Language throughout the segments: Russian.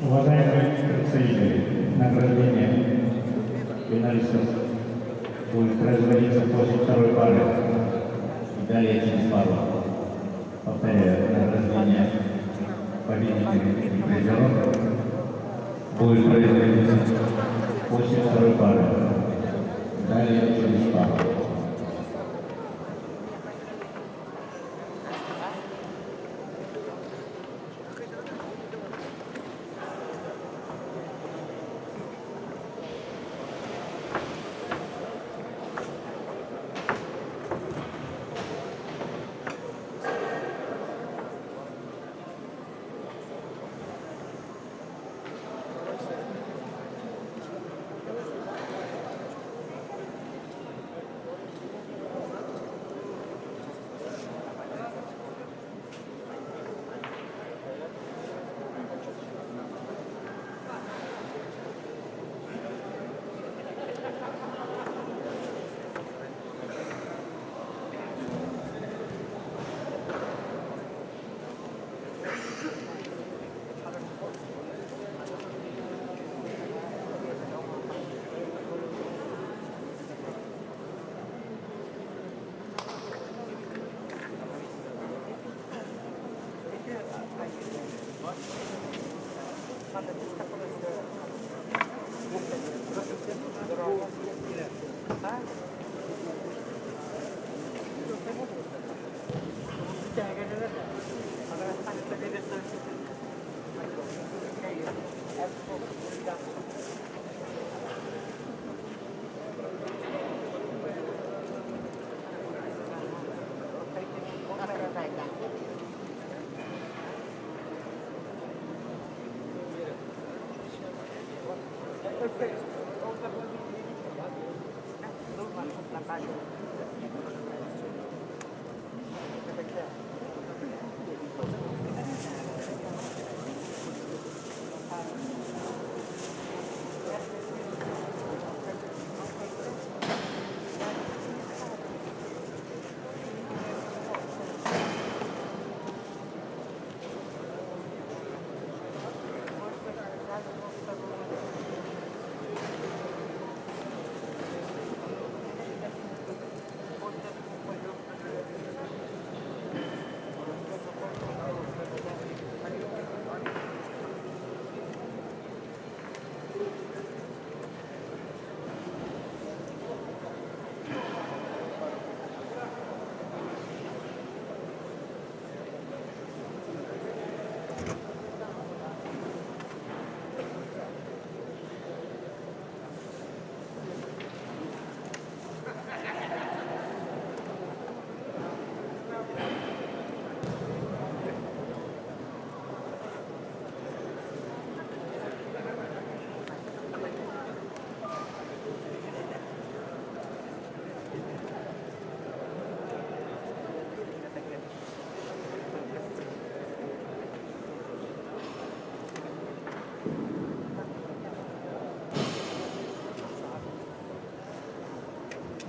Уважаемые представители, награждение финалистов будет производиться после второй пары и далее через пару. Повторяю, награждение победителей и призеров будет производиться после второй пары, далее через пару.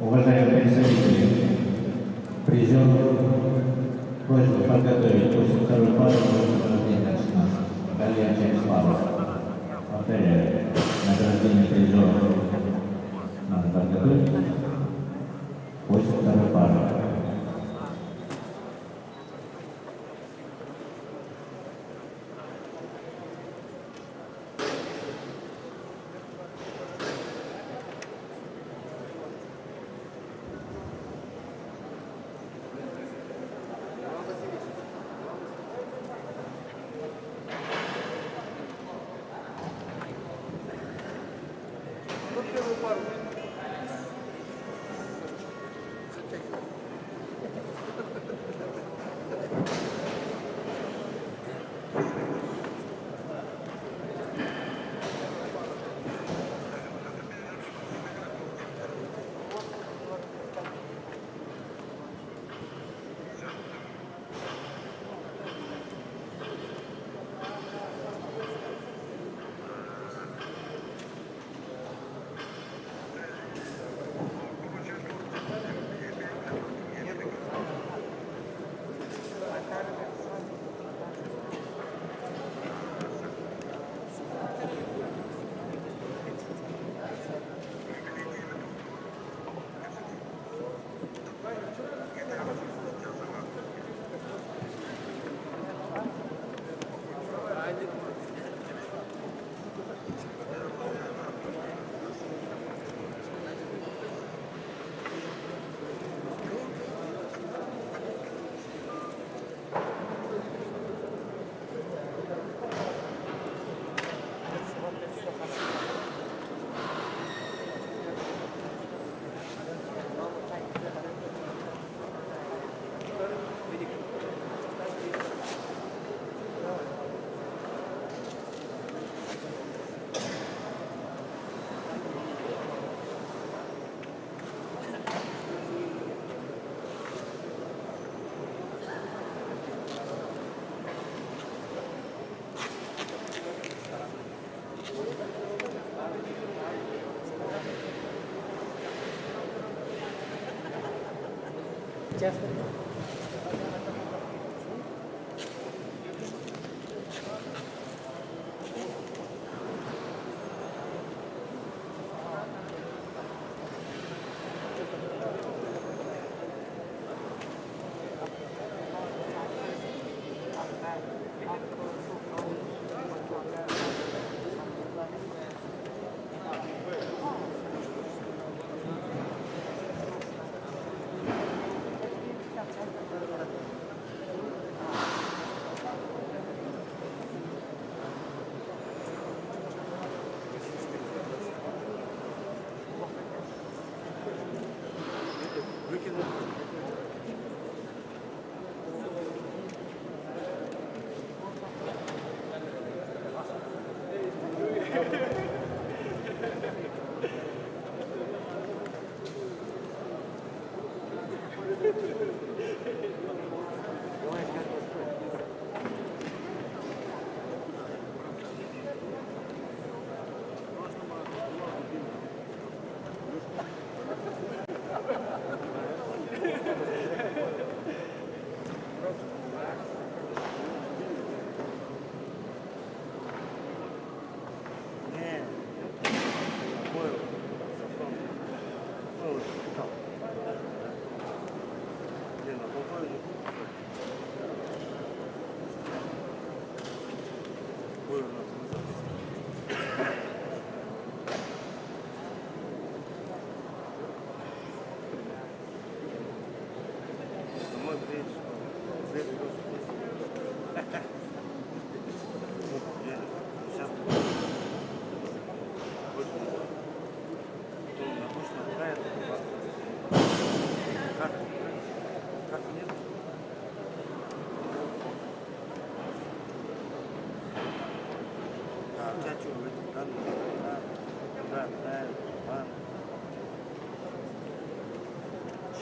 Уважаемые представители, призер просьба подготовить после второй пары награждение от нас. Далее через пару. Повторяю, награждение призера надо подготовить после второй пары.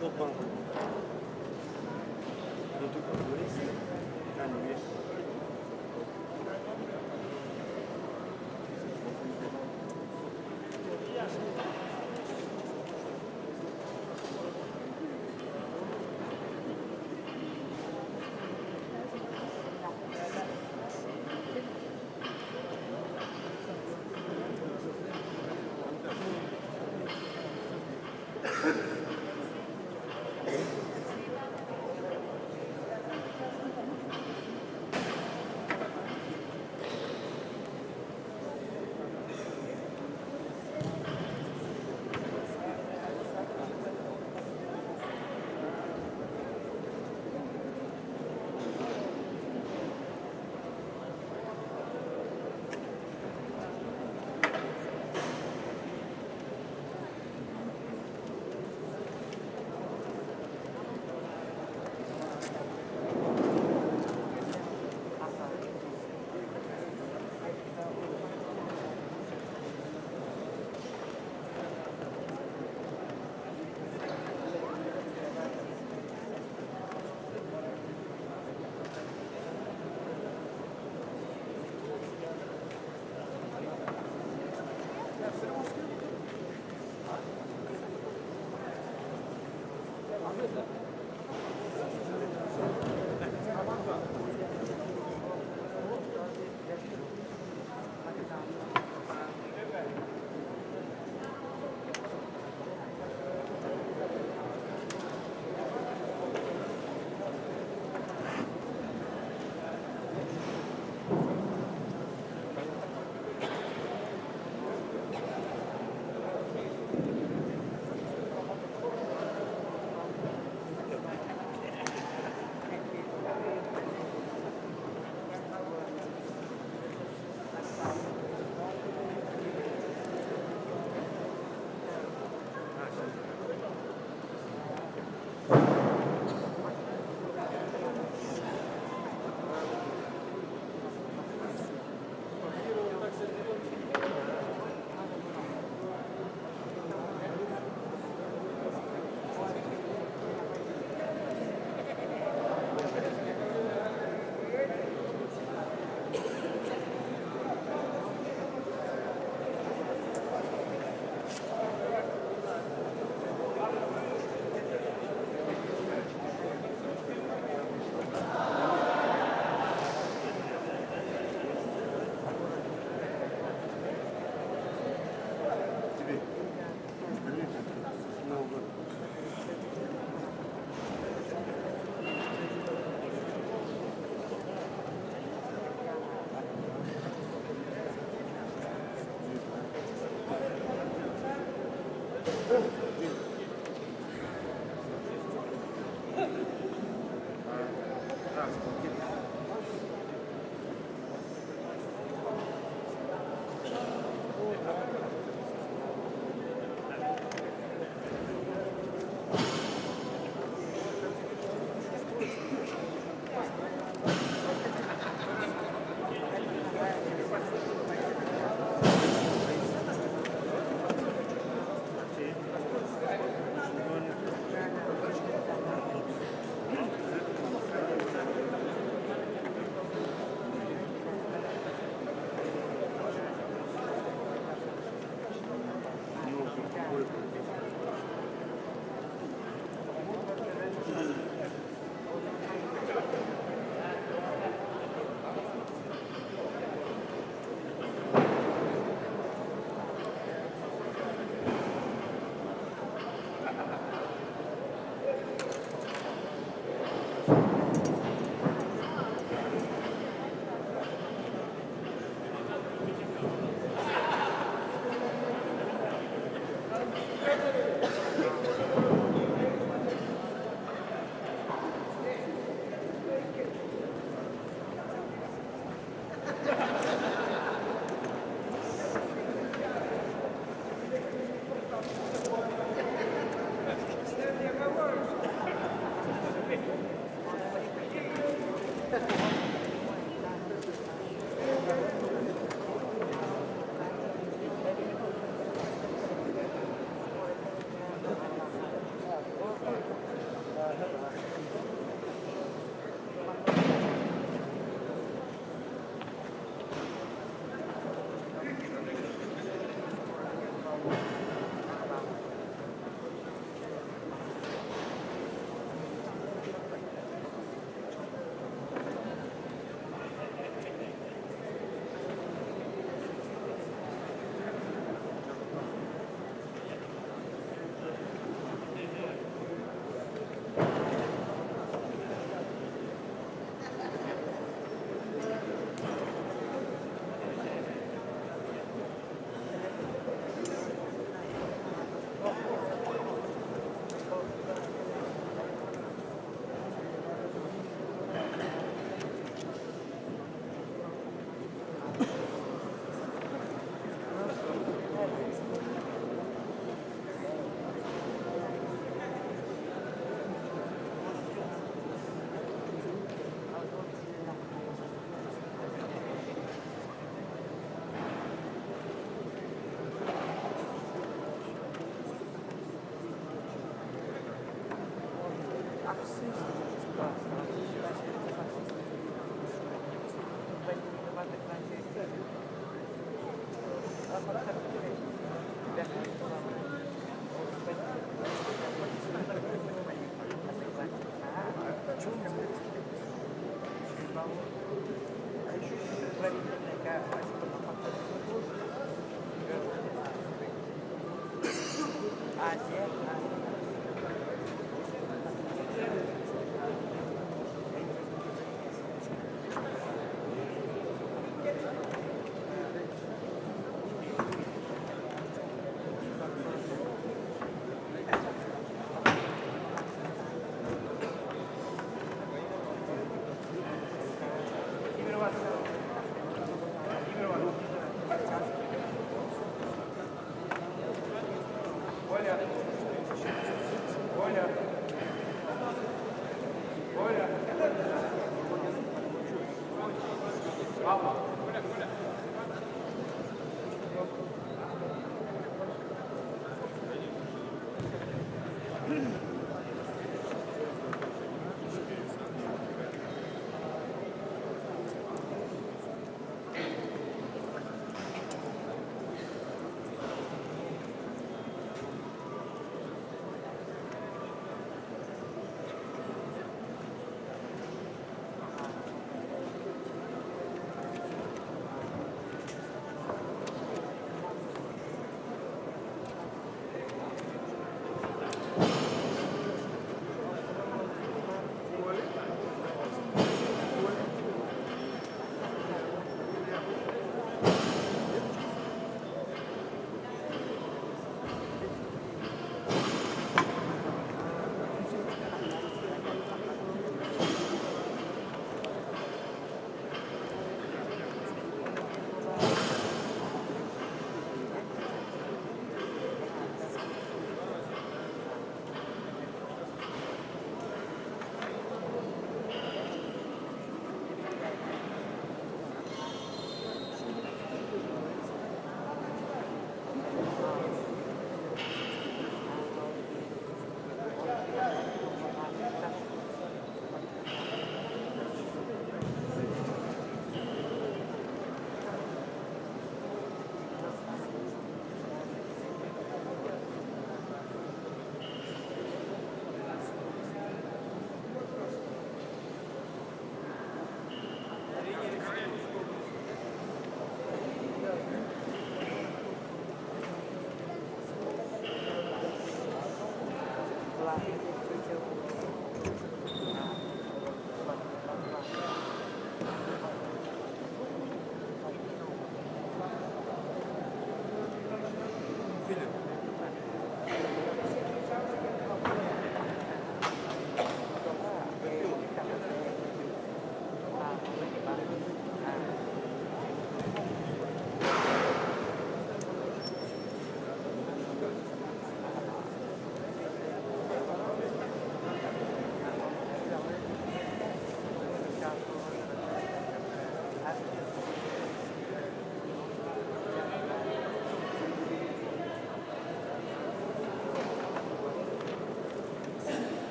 Chopin. No tu culturis, anime.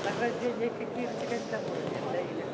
Награждение каких-то домой, да, или...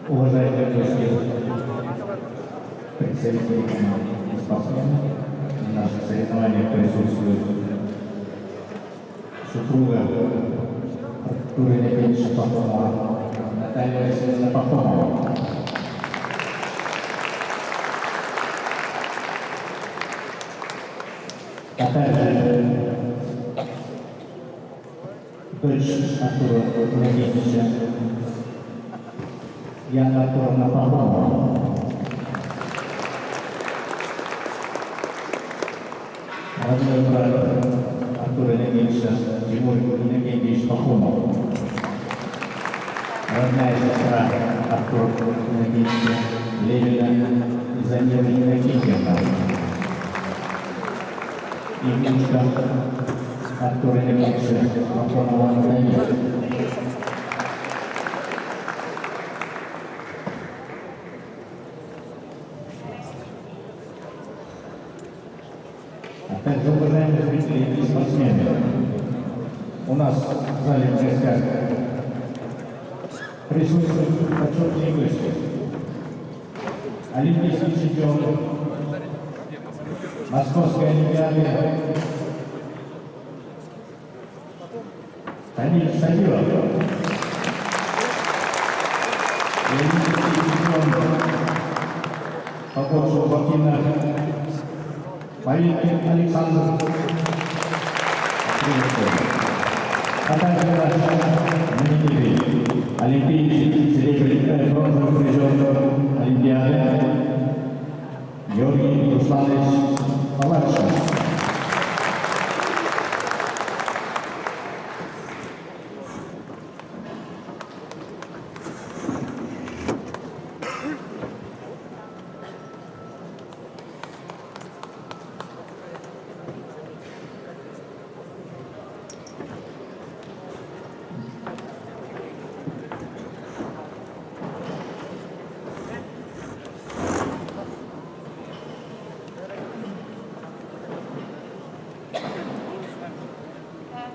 Уважаемые гости, представители команды и спортсмены, на наших соревнованиях присутствует супруга Артура Леонидовича Пахомова, Наталья Васильевна Пахомова. А также дочь Артура Леонидовича Яна Артуровна Пахомова. Родной брат Артура Леонидовича Тимур Леонидович Пахомов. Родная сестра Артура Леонидовича Левина Замира Иннокентьевна. И внучка Артура Леонидовича Пахомова Антонина. Также, уважаемые зрители и спортсмены, у нас в зале в гостях присутствуют почетные гости. Олимпийский чемпион Московской Олимпиады Камиль Сабиров. И олимпийский чемпион по боксу Бакина Полякин Александр. А также наш знаменитый олимпийский серебряный бронзовый призер Олимпиады Георгий Русланович Палачев.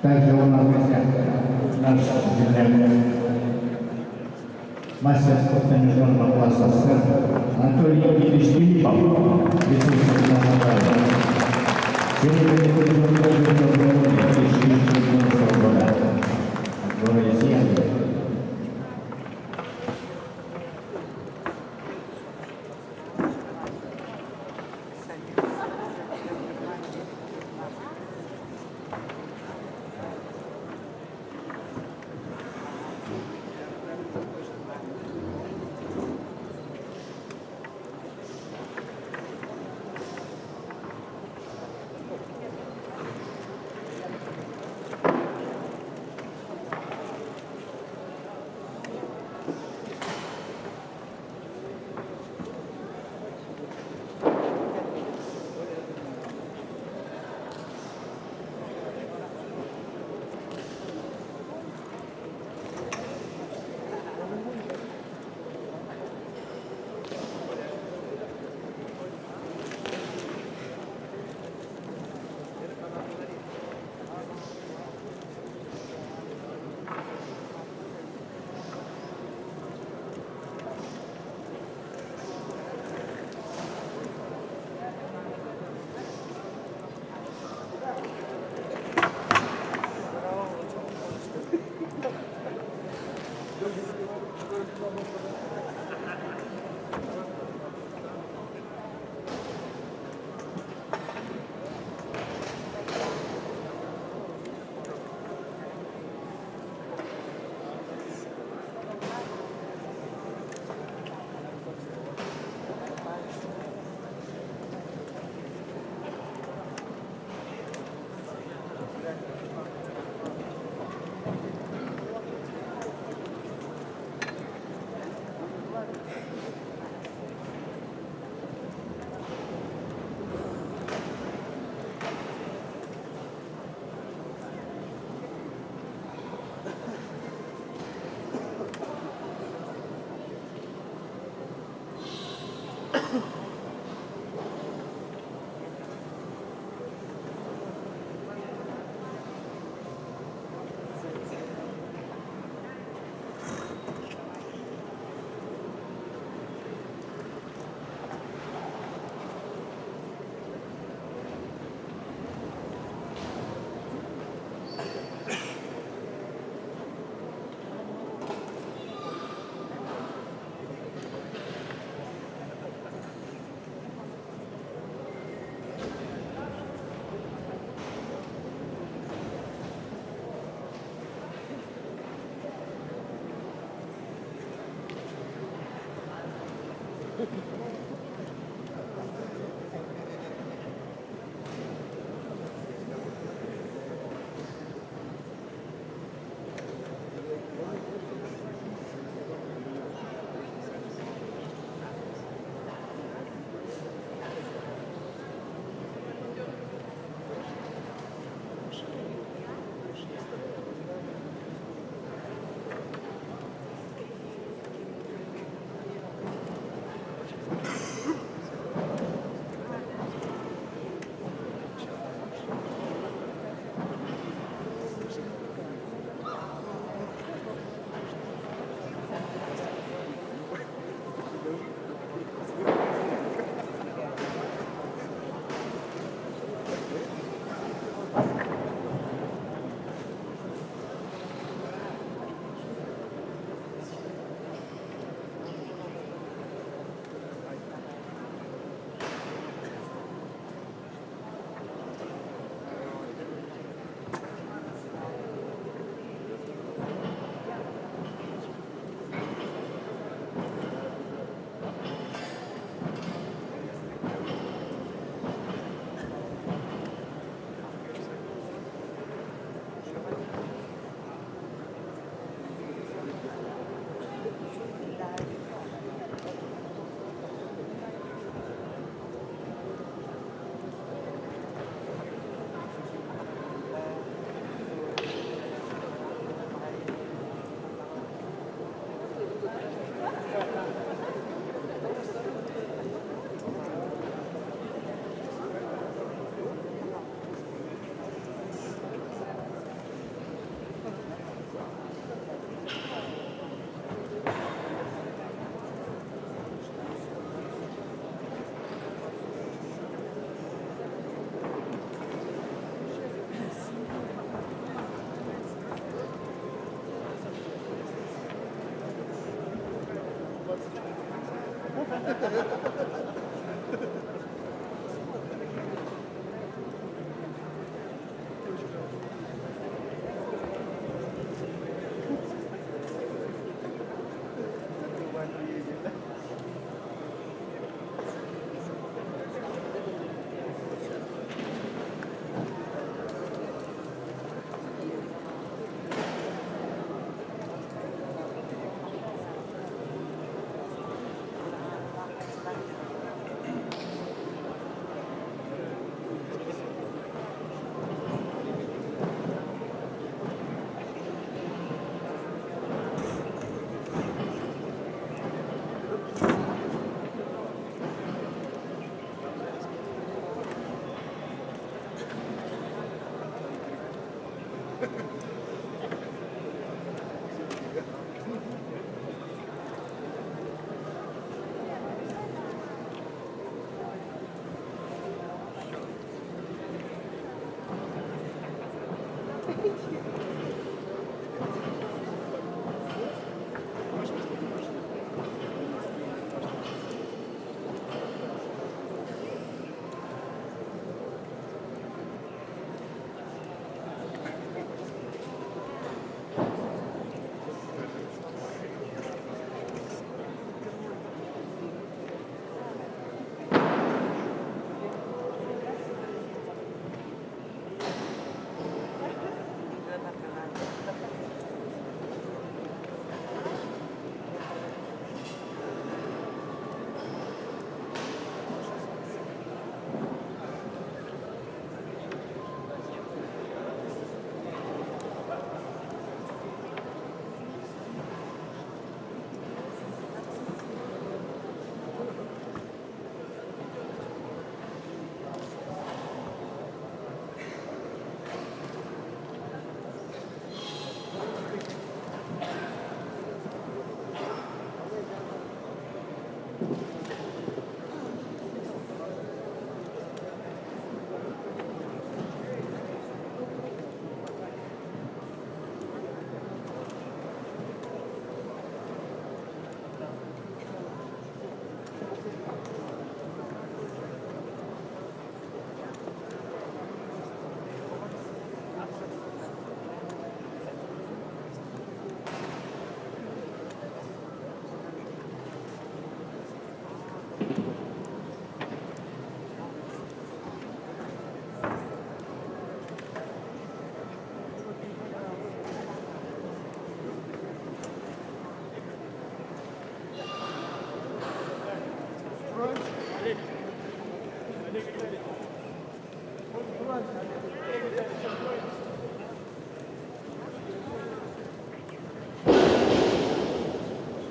Также у нас в гостях наш земляк, мастер спорта международного класса СССР Анатолий Никитич Филиппов, присутствует на награде. Серебряный призер 2014 года в городе Сиэтле.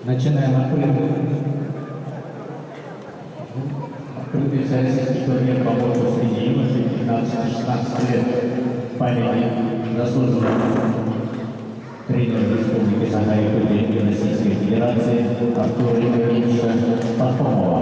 Начинаем открытый всероссийский турнир по боксу среди юношей 15-16 лет памяти заслуженного тренера Республики Саха-Якутия и Российской Федерации Артура Юрьевича Пархомова.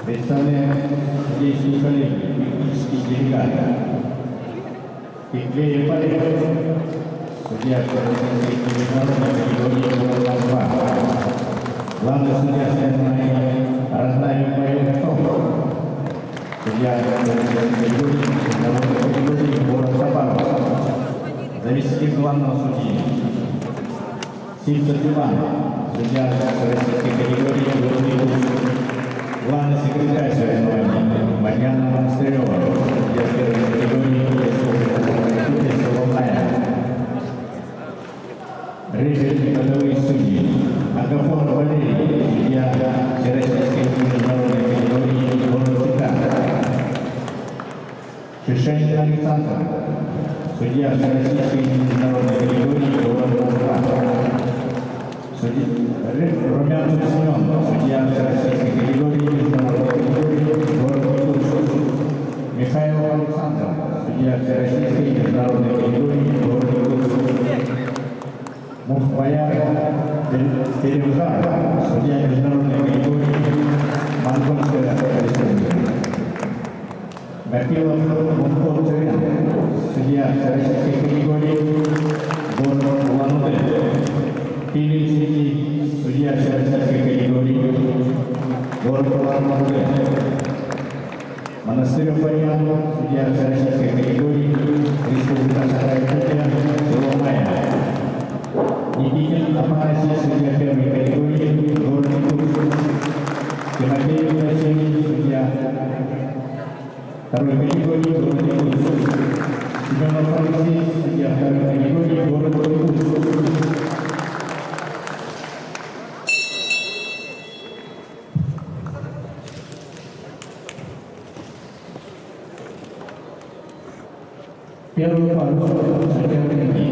Представляем здесь коллеги, технический делегат. Пеклеев Олег, судья международной категории «Москва». Главный судья соревнований Разнаев Майор, судья международной категории город Хабаровск. Заместитель главного судьи Симцев Иван, судья российской категории город. Главный секретарь соревнований Марьяна Монастырева, судья первой категории Республики Соломая. Рыжие годовые судьи Агафон Валерий, судья Всероссийской международной категории город Чита. Шишенин Александр, судья Всероссийской международной категории город Москва. Румянцев Семен, судья Всероссийской категории международной категории город Якутск. Михаил Александр, судья Всероссийской международной категории город Якутск. Мухбаяр Перевжар, судья международной категории Монгольская республика. Гапилов Мухбор Цурян, судья Всероссийской категории город Улан-Удэ. Пилин, судья Всероссийской категории город Улан-Удэ. Монастырев Вариан, судья Всероссийской категории Республика Саха-Якутия, Соломая. Никитин Афанасий, судья первой категории город Якутск. Тимофеев Василий, судья второй категории город Якутск. Семенов Алексей, судья второй категории город Якутск. Первую пару соперники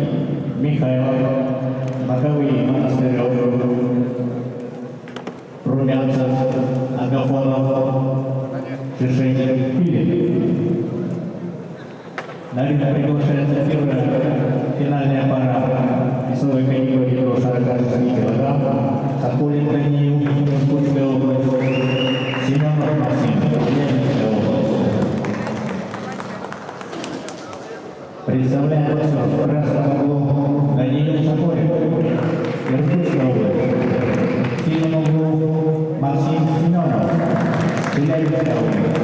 Михаил Маковый, Монастырев, Румянцев, Агафонов, Шишенин, Пилин. На ринг приглашается первая финальная пара весовой категории до 46 кг. Соколин Даниил, Иркутская область, Семенов Максим, Ленинская область. Представляем вас в красном углу Даниил Соколин, Иркутская область, в синем углу Максим Семенов, Челябинская область.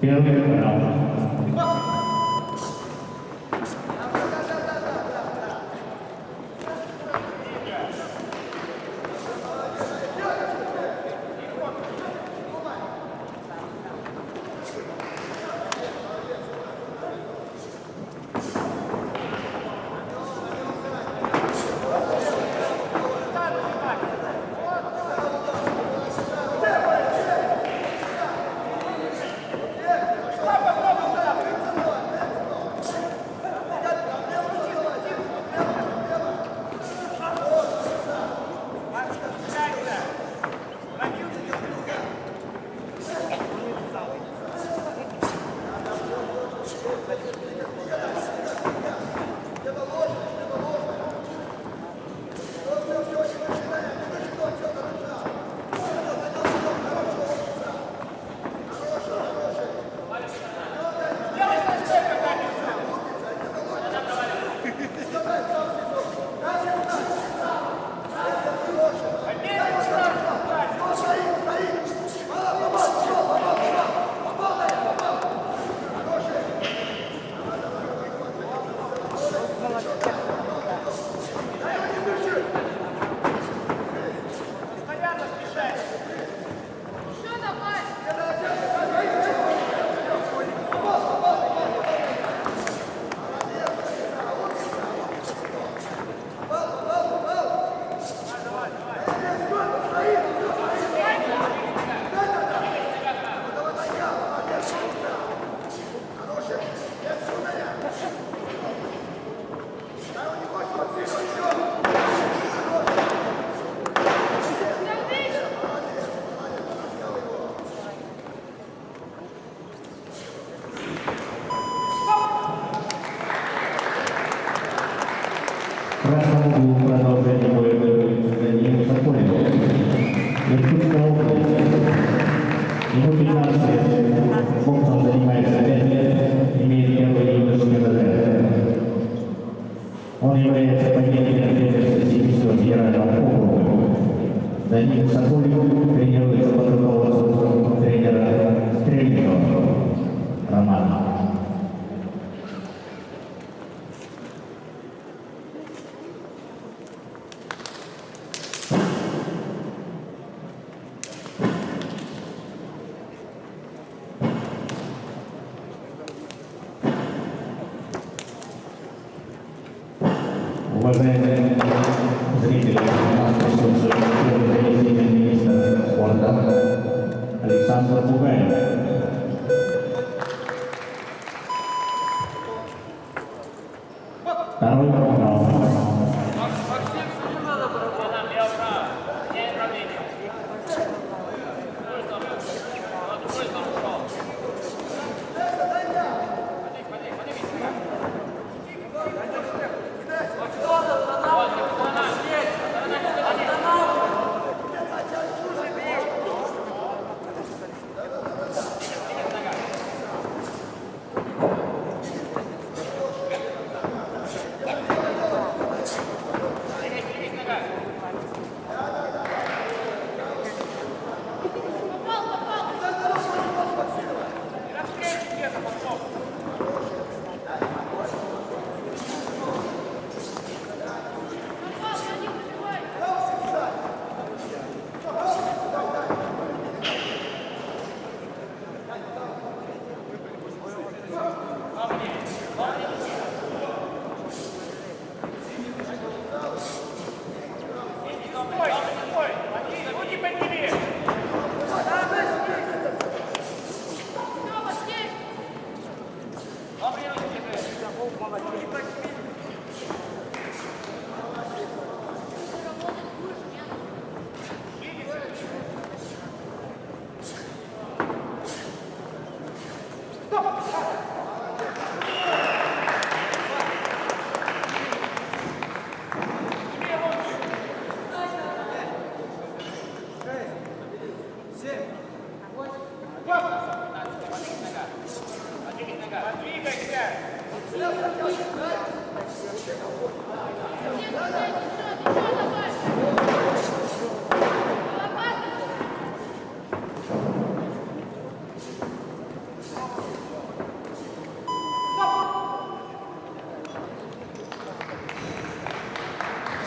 Первый раунд. 15 лет. Боксом занимается 5 лет, имеет первый юношеский разряд. Он является победителем первенства Сибирского федерального округа. Данил Соколик тренируется под руководством тренера Стрельникова Романа. Уважаемые зрители, нас присутствует первый заместитель министра спорта Александр Бугаев. Второй раунд.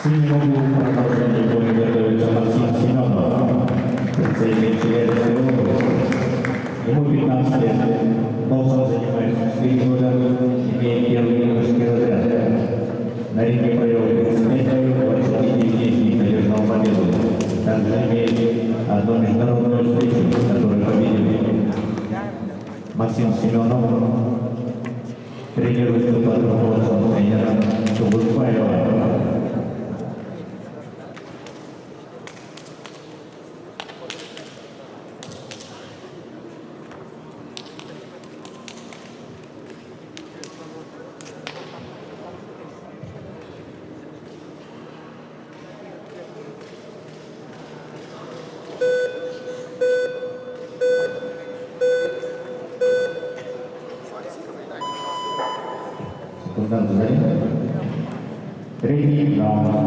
Синему продолжение боя готовится Максим Семенов, представитель Челябинской области. Ему 15 лет, боксом занимается 4 года, имеет первый юношеский разряд. На ринге провел 35 боев, 29 одержал победу. Также имеет одну международную встречу, в которой победил Максим Семенов, тренируется под руководством тренера Чубыкбаева. Третий раунд.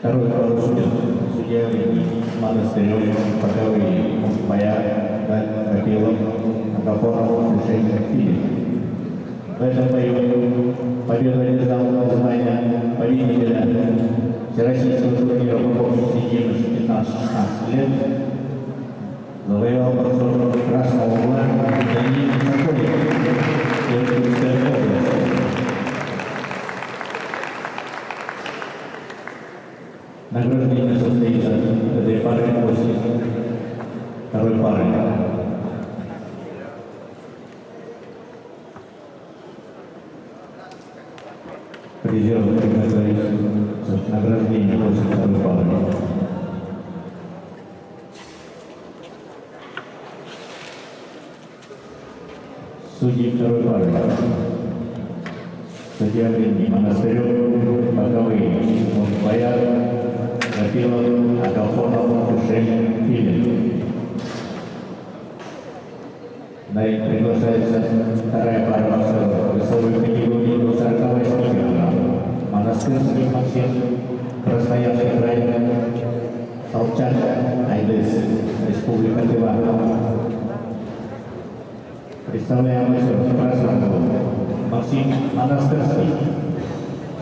Второй судья Монастырев, Паковый, Мухпая, Копилов, Агафонов, решение Филипп. В этом бою победу одержал звание победителя Всероссийского турнира по боксу сиденья 15-16 лет. Завоевал борцов красного угла Даниил Соколик, Иркутская область. Награждение состоится этой пары после второй пары. Призеры приготовились награждение после второй пары. Судьи второй пары. Судья Монастырев, Паковый, Мухпая, Копилов, Агафонов, решение Филипп. На них приглашается вторая пара боксеров весовой категории до 48 кг. Монастырский Максим, Красноярский край, Солчак, Айдес, Республика Тыва. Представляем мастер красного Максим Монастырский,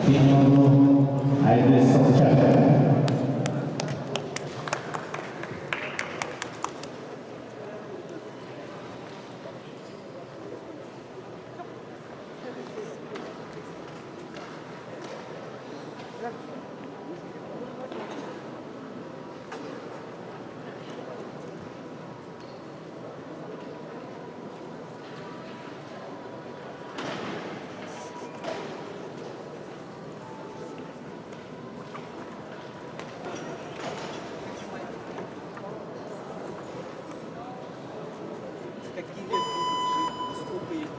синий угол Айдес Солчак. Какие вес будут? Сколько их?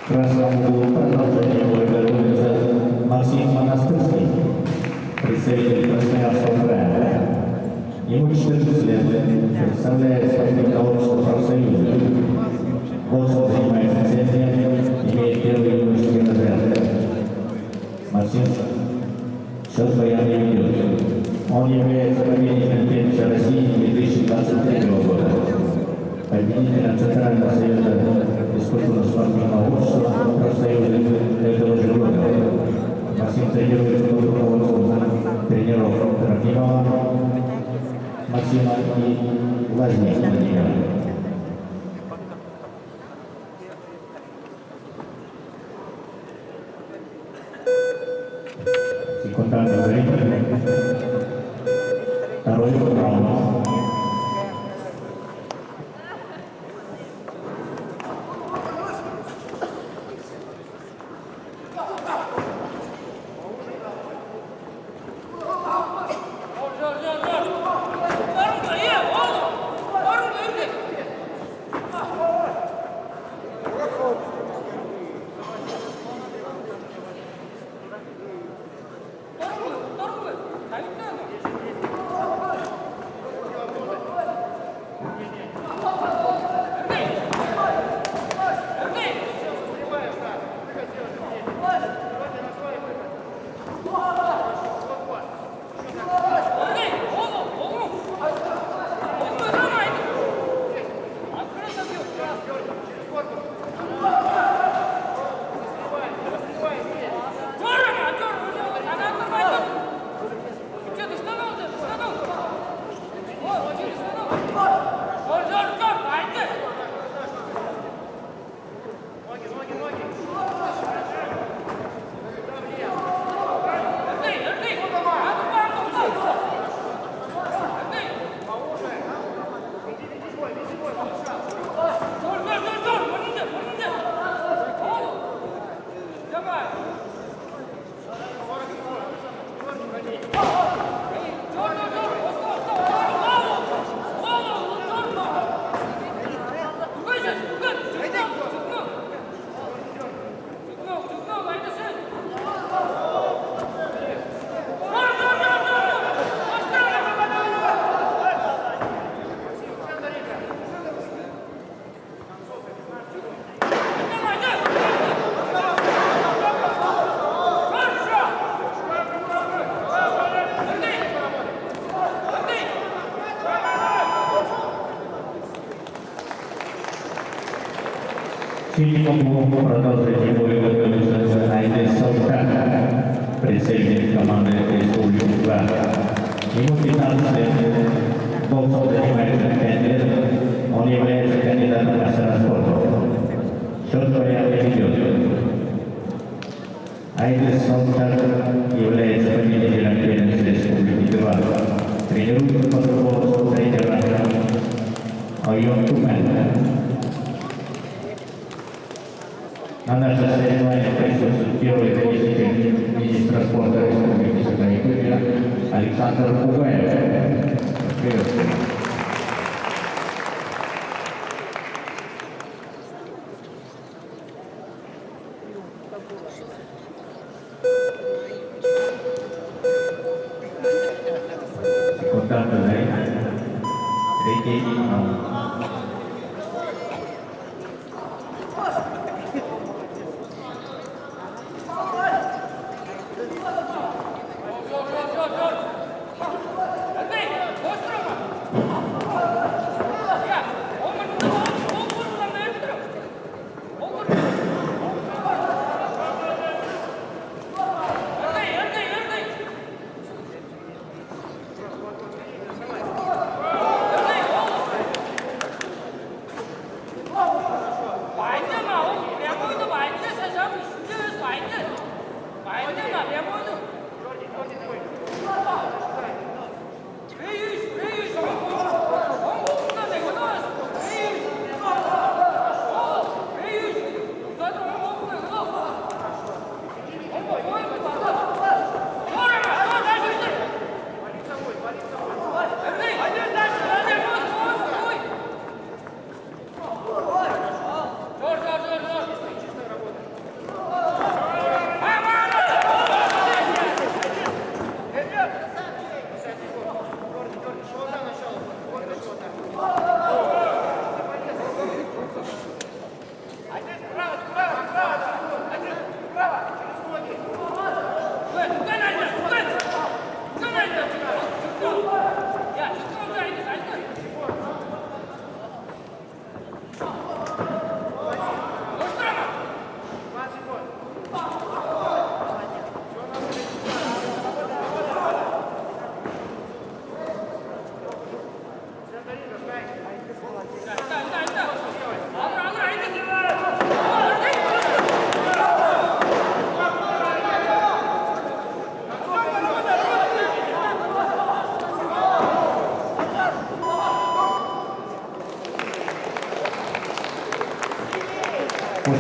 Красному углу продолжение боя готовится Максим Монастырский, представитель Красноярского края. Ему 14 лет, представляет спортивное общество профсоюза. Боксом занимается 7 лет, имеет первый юношеский разряд. Максим счет боя не ведет. Он является победителем первенства России 2023 года, победителем Центрального совета физкультурно-спортивного общества профсоюза этого же года. Максим тренируется под руководством тренеров Трофимова, Максима и Лазник Владимира. Contando зрителей. Второй раунд. Сильному продолжить бой готовится Айдес Саутан, представитель команды Республики. Ему 15 лет, боксом занимается 5 лет, он является кандидатом мастера спорта. Счет в порядке ведет. Айдес Саутан является победителем первенства Республики 2. Тренируется по руководству тренера Ойон Тумен. На нашем соревновании присутствует первый заместитель министра спорта Республики Саха-Якутия Александр Пугаев. Приветствую. Секунданты Зарин. Третий раунд.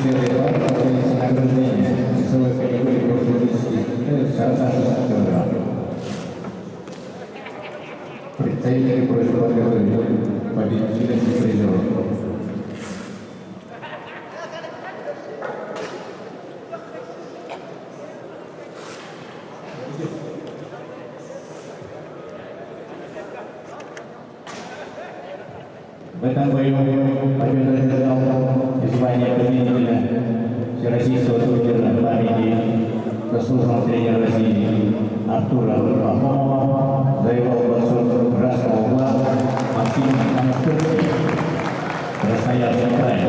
белый флаг состоится награждение весовой категории прошлой диски 46 килограмм. Представители просьбы подготовить победителя и призеров. В этом бою победу одержал звание победителя Всероссийского турнира памяти заслуженного тренера России Артура Пахомова, завоевал борцов Красного угла Максим Анастольский, Красноярский край.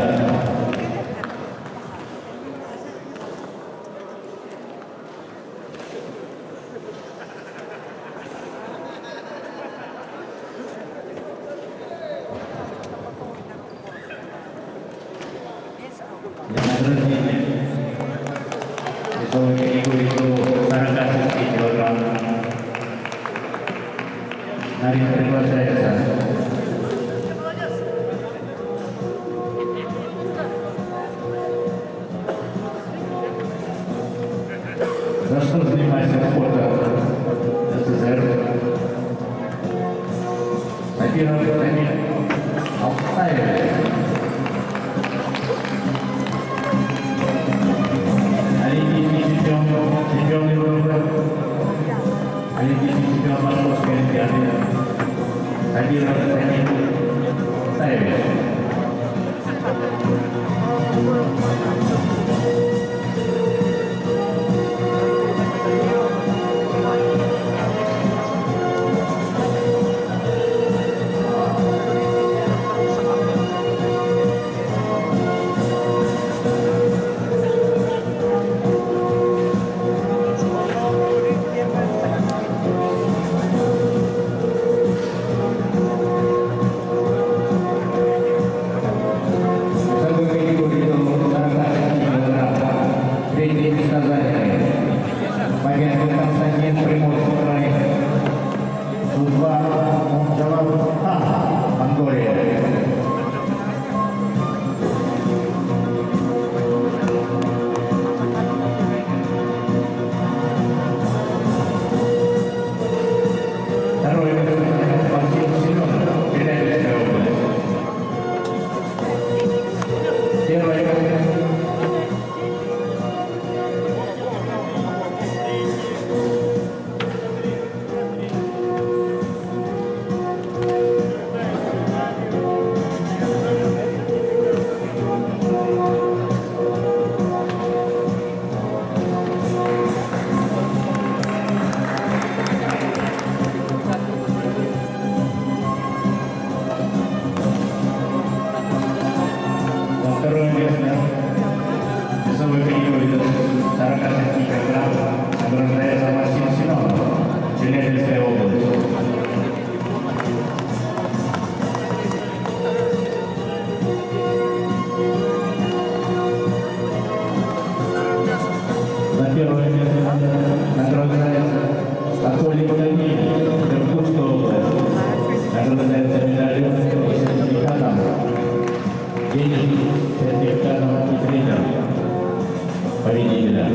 Для награждения весовой категории до 46 килограмм на ринг приглашается заслуженный мастер спорта СССР Сабиров Дамир Алтаев. Чемпион Европы, олимпийский чемпион Московской олимпиады, Сабиров Дамир Алтаев. Константин Приморский край, Судьба Монголия. Второе место Максим Семенов, Челябинская область. Первое место второе место весовой категории до 46 килограмм награждается Максим Семенов, Челябинская область. За первое место награждается Анатолий Кудани, Иркутская область. Награждается медалью и сертификатом. Денежным сертификатом и тренером победителя.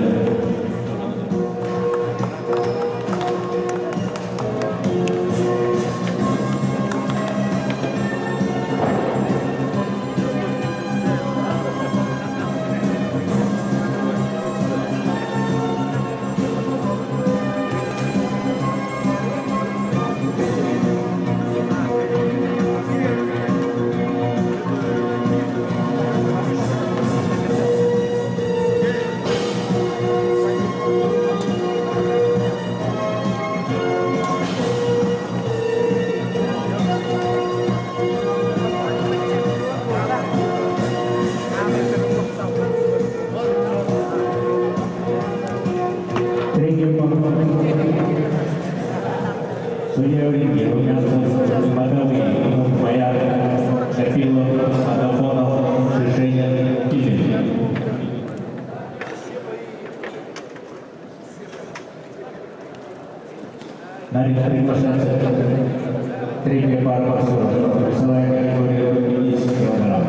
Судья в ринге, Румянцев, Маковый, Бояр, Шапилов, Агафонов, Шишенин, Килин. На ринг приглашается третья пара боксеров, весовая категория 50 килограмм.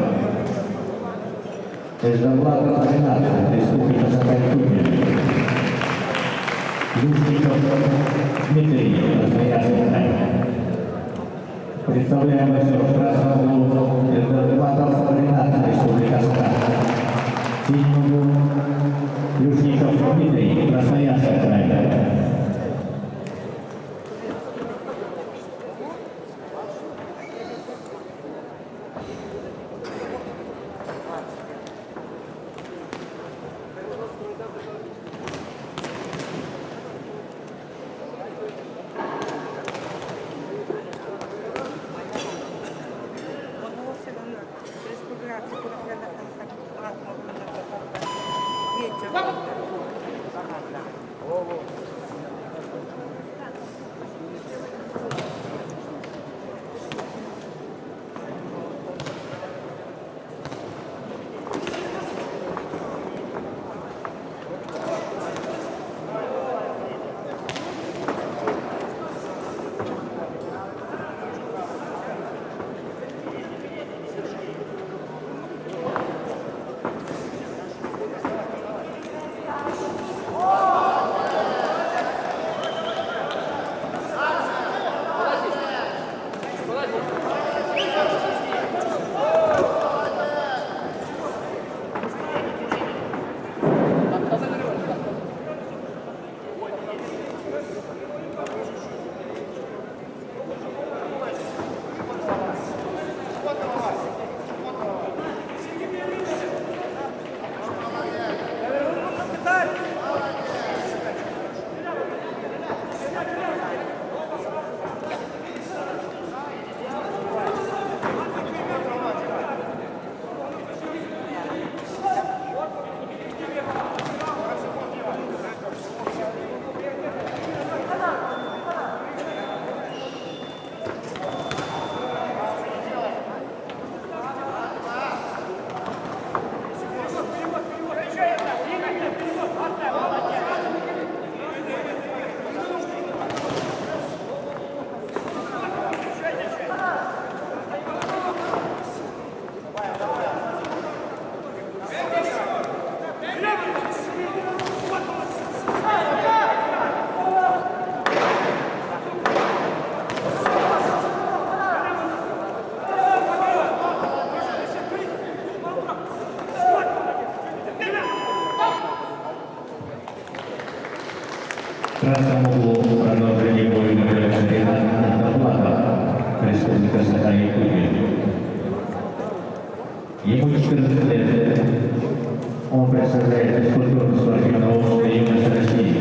Международная организация Республики Саха-Якутия. Южников Дмитрий, Красноярский край. Представляем в красном углу Международная организация Республики Саха. Синим углу Южников Дмитрий, Красноярский край. В красном углу продолжение боя набирается Ренат Доплатов, Республика Саха-Якутия. Ему 14 лет. Он представляет физкультурно-спортивного общества «Юность России».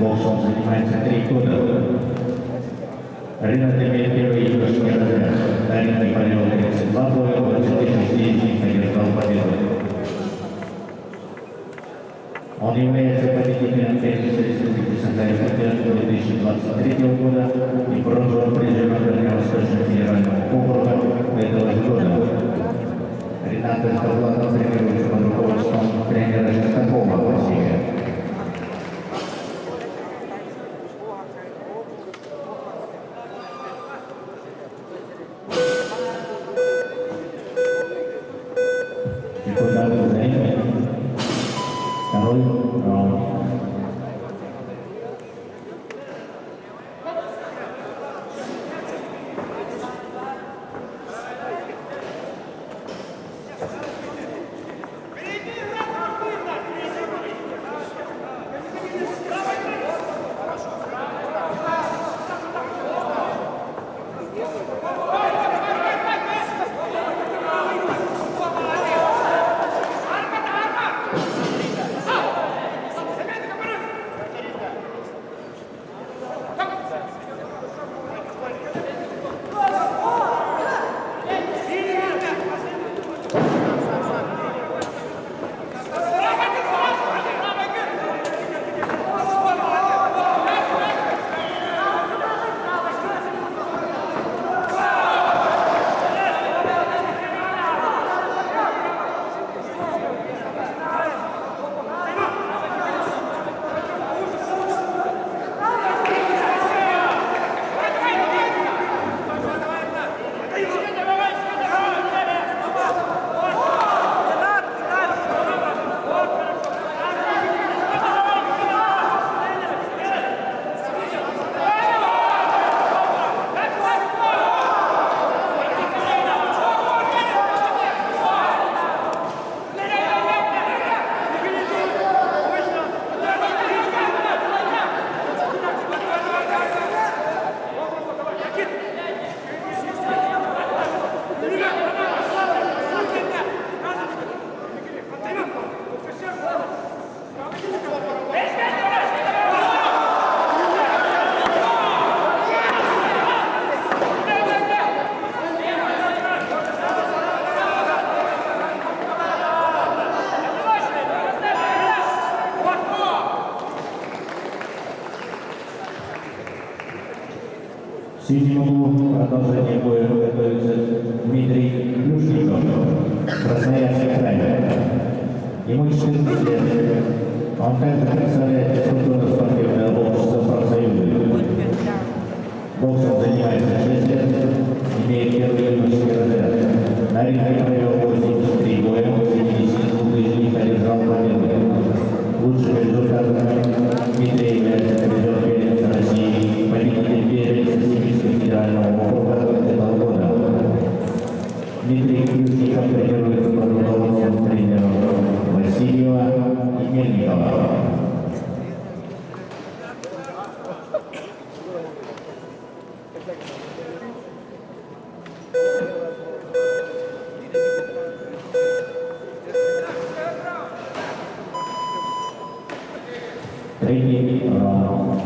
Боксом занимается 3 года. Ренат имеет первый юношеский разряд. Аренный провел 32 боя, 26 из них одержал победу. Он является победителем первенства Республики Саха-Якутия 2023 года и бронзовым призером Дальневосточного федерального округа этого же года. Ренат Доплатов тренируется под руководством тренера Шестакова Василия. И куда вы заняли? Второй раунд. В синем углу продолжение боя готовится Дмитрий Плюшников, Красноярский край. Ему 14 лет. Он также представляет физкультурно-спортивное общество профсоюза. Боксом занимается 6 лет, имеет первый юношеский разряд. На ринге провел 83 боя, 72 из них одержал победу. Лучшим результатом Дмитрий является призер первенства России, победитель первенства Сибирского федерального округа этого года. Дмитрий Плюшников тренируется под руководством тренеров Васильева и Мельникова. Третий раунд.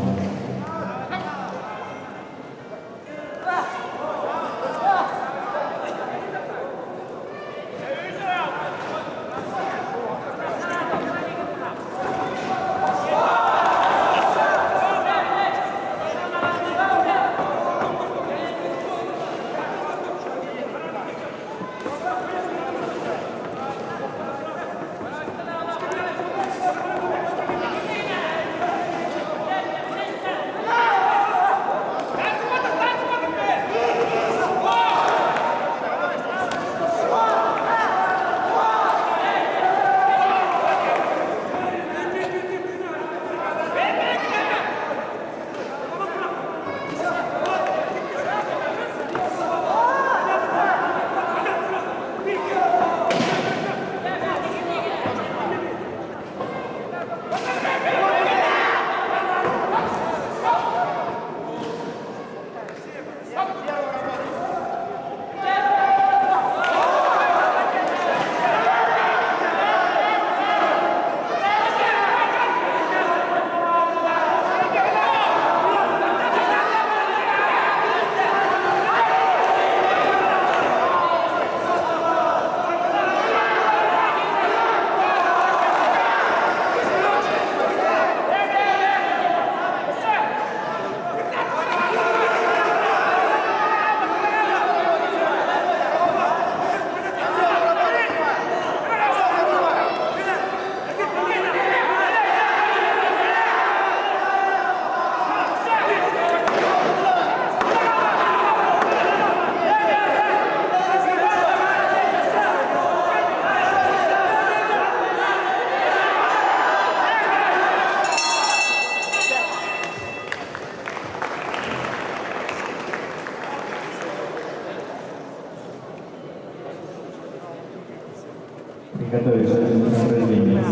Приготовиться к награждению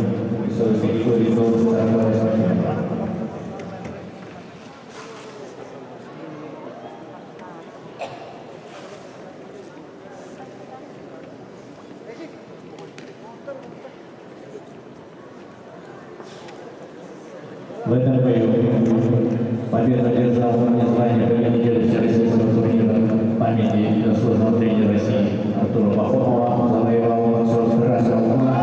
весовой категории до 48 лет. В этом бою победу одержал звание победителя всероссийского турнира памяти заслуженного тренера России Артура Пахомова, завоевал боксер красного угла.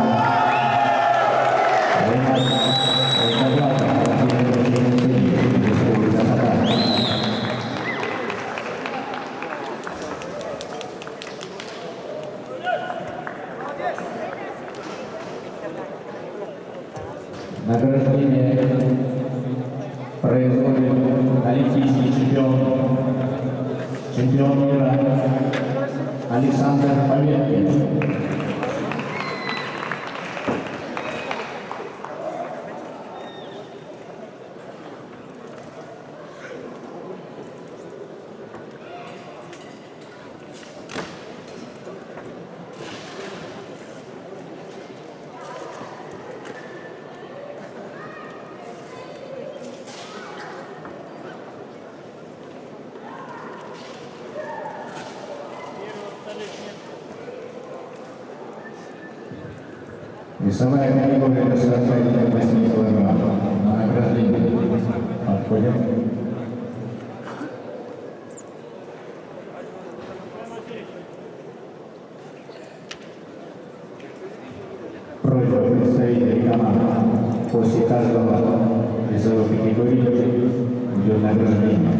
Награждение производит олимпийский чемпион мира Александр Поветкин. Весовая категория до 48 килограмм. На награждение отходим. Просьба представителей команд после каждого весовой категории идет награждение.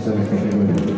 kategori.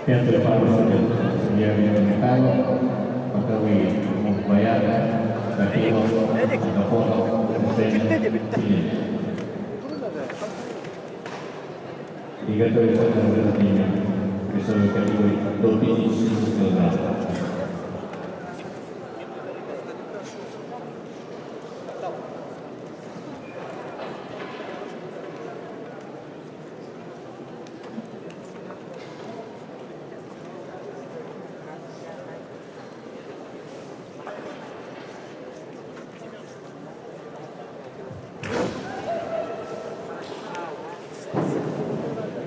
Пятую пару судит судья Михайлов, боковые Бояга, Топилов, Агафонов, Хусейн, Филин. И готовится к награждению весовой категории до 50 кг.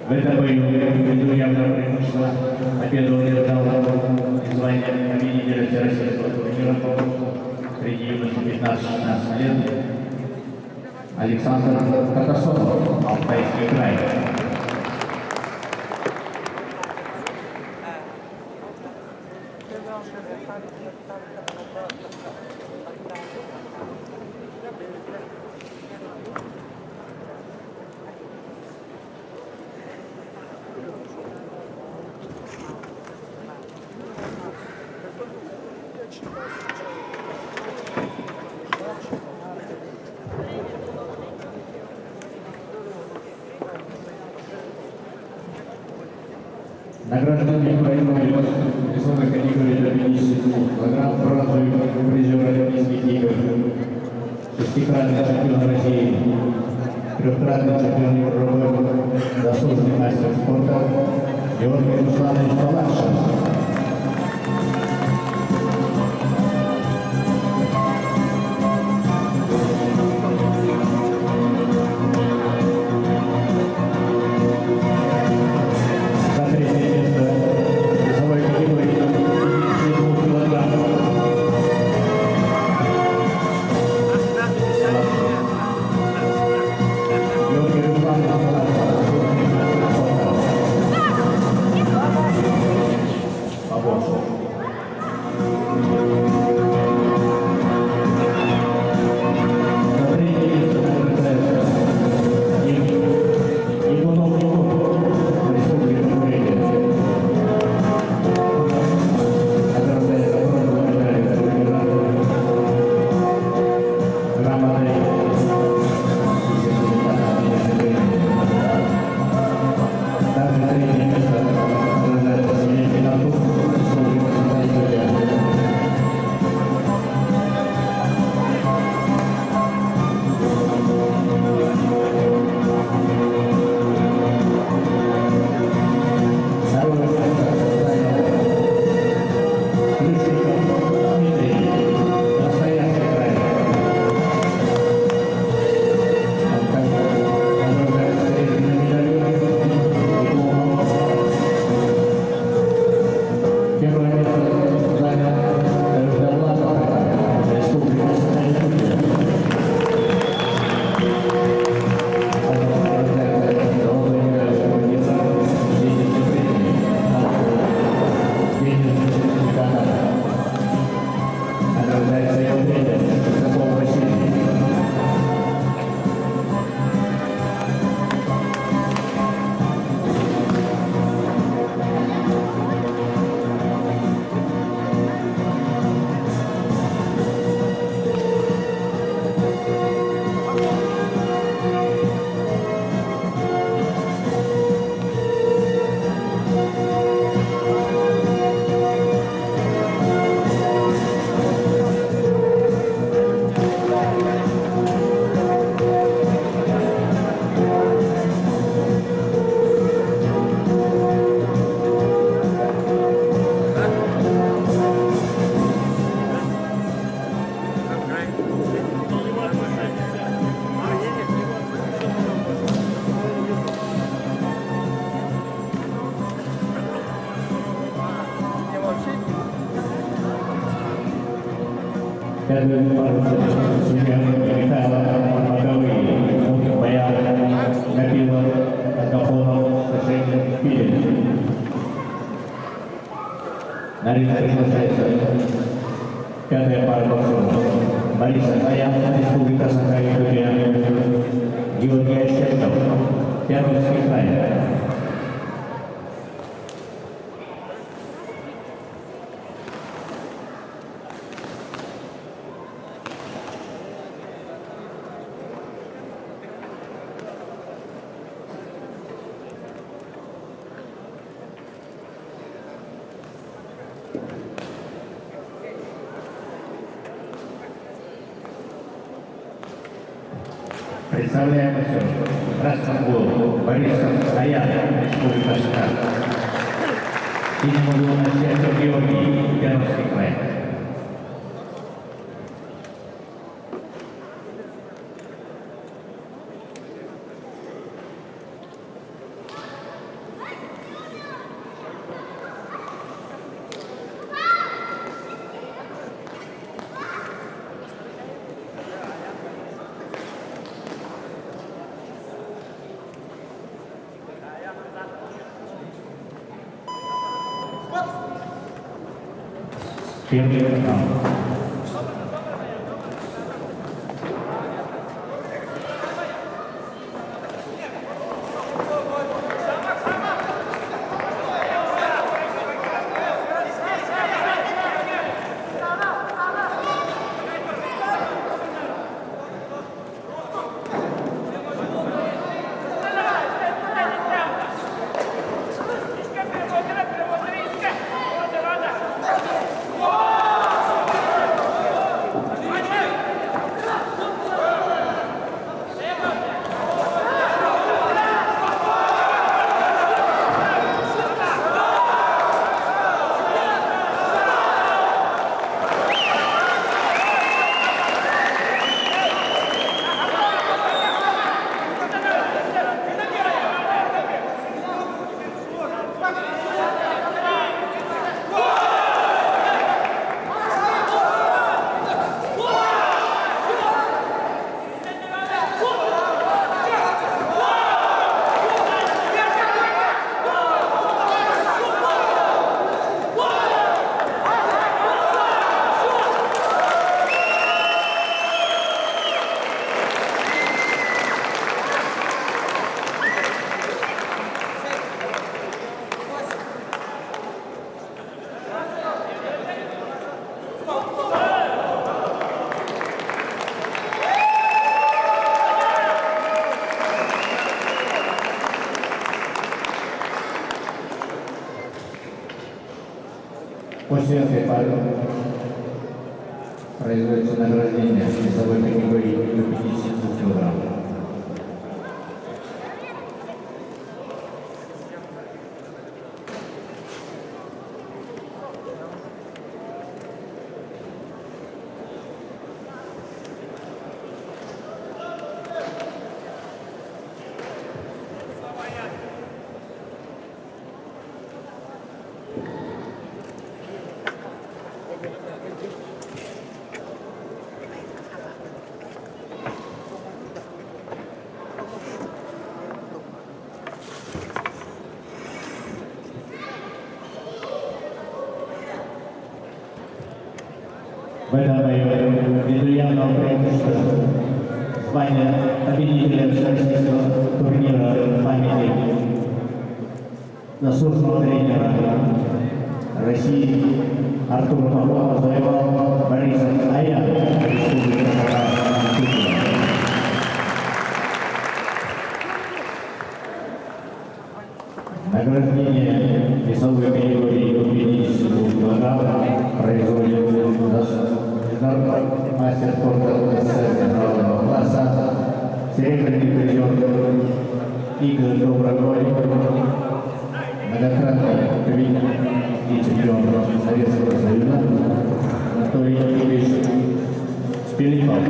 В этом бою ввиду явного преимущества победу одержал звание победителя всероссийского турнира среди юношей 15-16 лет Александр Катасонов, Алтайский край. Награждение проводилось в весовой категории до 52 кг, бронзовый призер Олимпийских игр, шестикратный чемпион России, трехкратный чемпион Европы, заслуженный мастер спорта Георгий Русланович Палашин. Пятую пару судья Михайлов, боковые Бояга, Топилов, Агафонов, Хусейн, Филин. На ринг приглашается пятая пара боксеров. Борис Акаян, Республика Саха-Якутия, Георгий Ощепков, Пермский край. Представляем Красногор, Борисов, Аян, Республика Штат. Синему Свято Георгий, Пермский край. Первый раунд. После этой пары производится награждение весовой категории до 50 килограммов. В этом бою индивидуального преимущества звание победителя всероссийского турнира памяти заслуженного тренера России Артура Павлова завоевал Борисов Аян, Республика Татарстан. Награждение весовой категории до 50 килограмм производит международный мастер спорта СССР международного класса, серебряный призер Игорь Доброгой, многократный победитель и чемпион Советского Союза Анатолий Юрьевич Пилипов.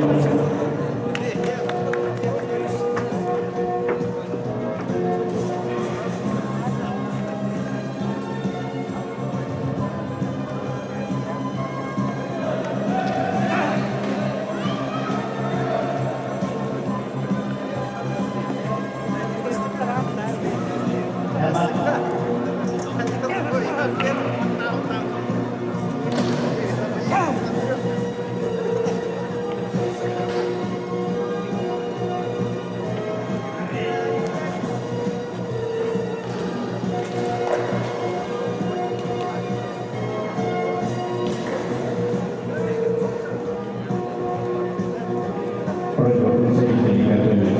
Просьба представителей готовить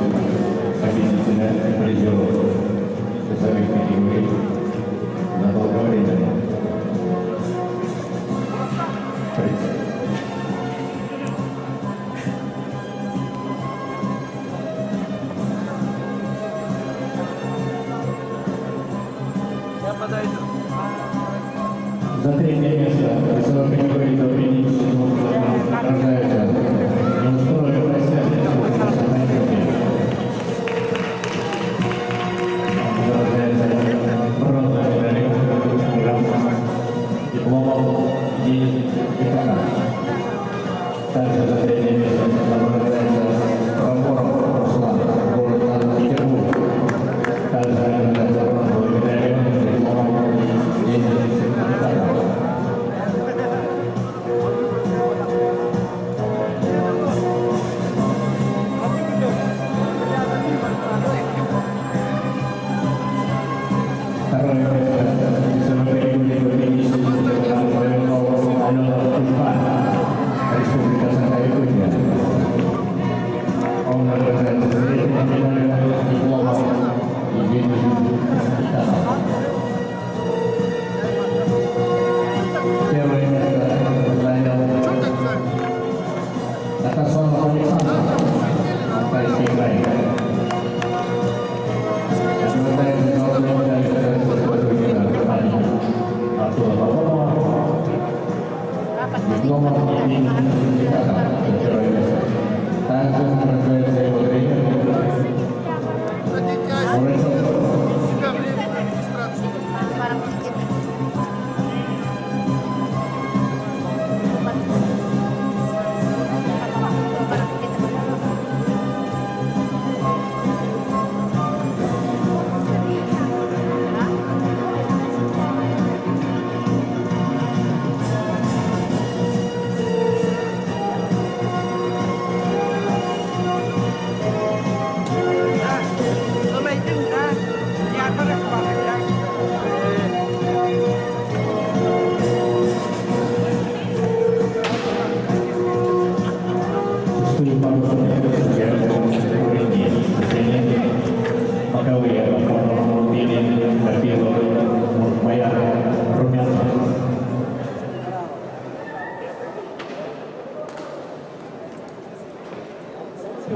победителя и призеров весовых категорий на долговременно. За третье место весовой категории до 50 рождается Неустроев Россия. Бронзовая медаль дипломом Екатерина. Также за третье место награждается Проворов Руслан, город Санкт-Петербург. Также награждается бронзовой медалью дипломом Екатерина. Второе место весовой категории до 50 килограмм Алена Кузьма, Республика Саха-Якутия. Он награждается средней медалью диплома Евгений Титанов. Первое место занял Атасонов Александр, Алтайский край. Дипломом Евгений Титанов. Первое место. Также награждается его тренер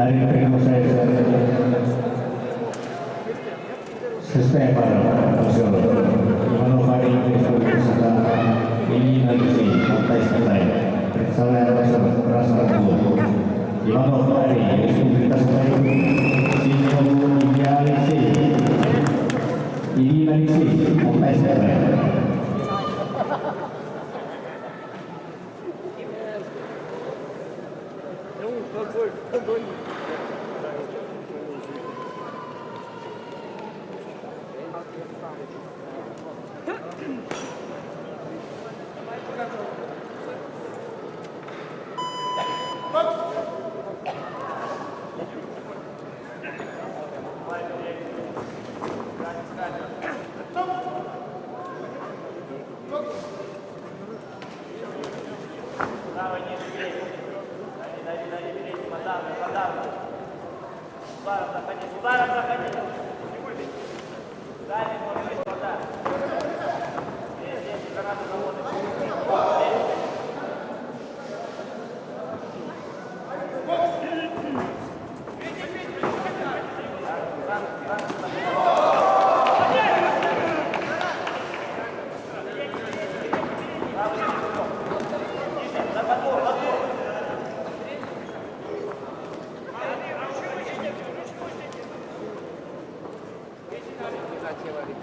Hari приглашается шестая пара боксеров. Иванов Арий, Республика Саха, Ильин Алексей, Алтайский край. Представляет боксеров красного пола. Иванов Арий, Республика Саха, Синего Илья Алексей, Ильин Алексей, Алтайский край. Gracias.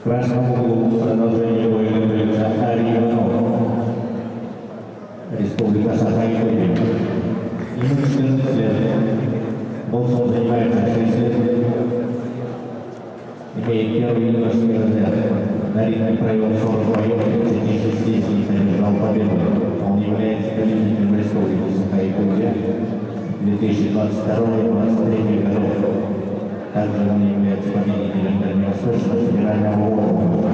Красному продолжение боя готовится Арий Иванов, Республика Саха-Якутия. Ему 14 лет, боксом занимается 6 лет, имеет первый юношеский разряд. На ринге провел 40 боев, 36 из них одержал победу. Он является победителем Республики Саха-Якутия 2022-2023 годов. Также он является победителем Дальневосточного федерального округа.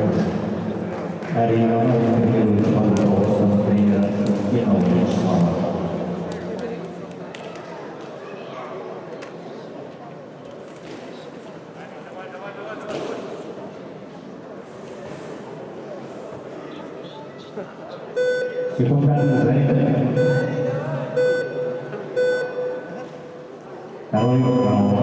Арий Иванов тренируется под руководством тренера Геннадия Вячеслава. Секундантный заряд. Второй раунд.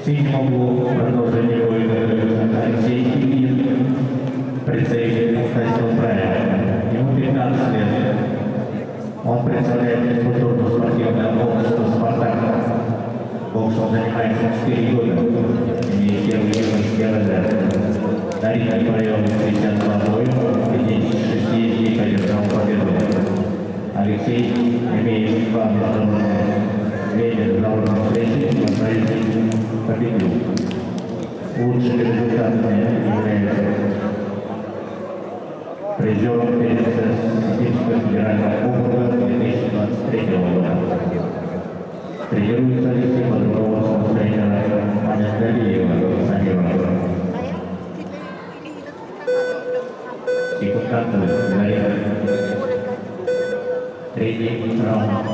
Седьмому продолжение боя готовится Алексей Ильин, представитель Мухтарского края. Ему 15 лет. Он представляет физкультурно-спортивное общество «Спартак». Боксом занимается 4 года, имеет первый юношеский разряд. На ринге провел 52 боя, 56 из них одержал победу. Алексей имеет 2 международных встречи, победил. Лучшими результатами является призером первенства Сибирского федерального округа 2023 года. Тренируется Алексей под руководством тренера Амингалиева Самирова. Секундантный заряд. Третий раунд.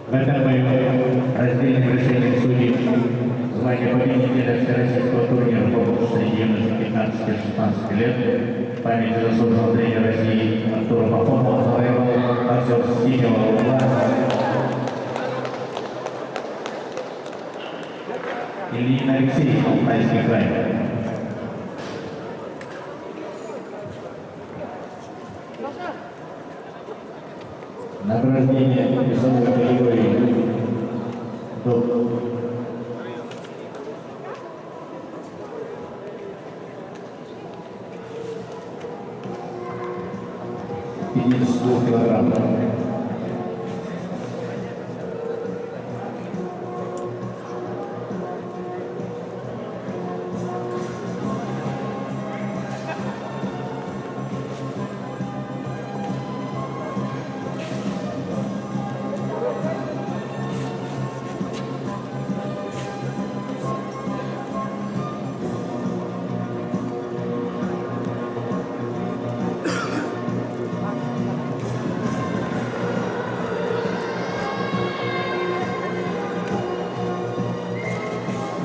В этом бою раздельным решением судей звание победителя всероссийского турнира по боксу среди юношей 15-16 лет память заслуженного тренера России Артура Попова завоевал боксер с синего угла Ильин Алексей, Алтайский край. Награждение весовой категории до 52 килограммов.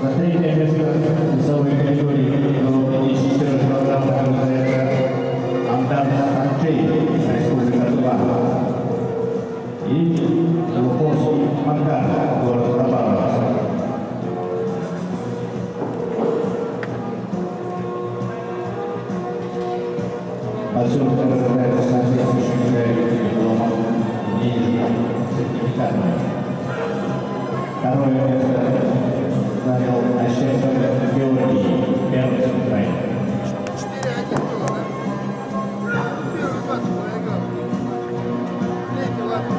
На третье место весовой категории до 54 килограммов награждается Антон Анджей, Республика Тува. И Луковский Макар, город Хабаровск. Отсюда награждается на следующем медале дипломом денежным сертификатом. Второе место занял Ащенко Георгий, Пермский край. 4-1 было, да? Первый матч проиграл. Третий, ладно.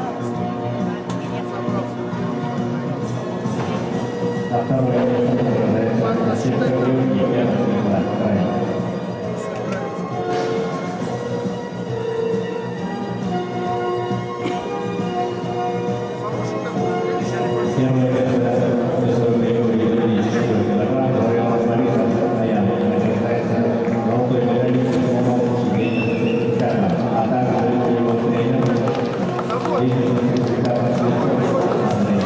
Собрался. На второе место награждается Ащенко Георгий, Пермский край. Первое место весовой категории до 54 килограмм завоевал Борис Аян, награждается золотой медалист дипломом денежным сертификатом, а также его тренер денежным сертификатом Слепцов Андрей.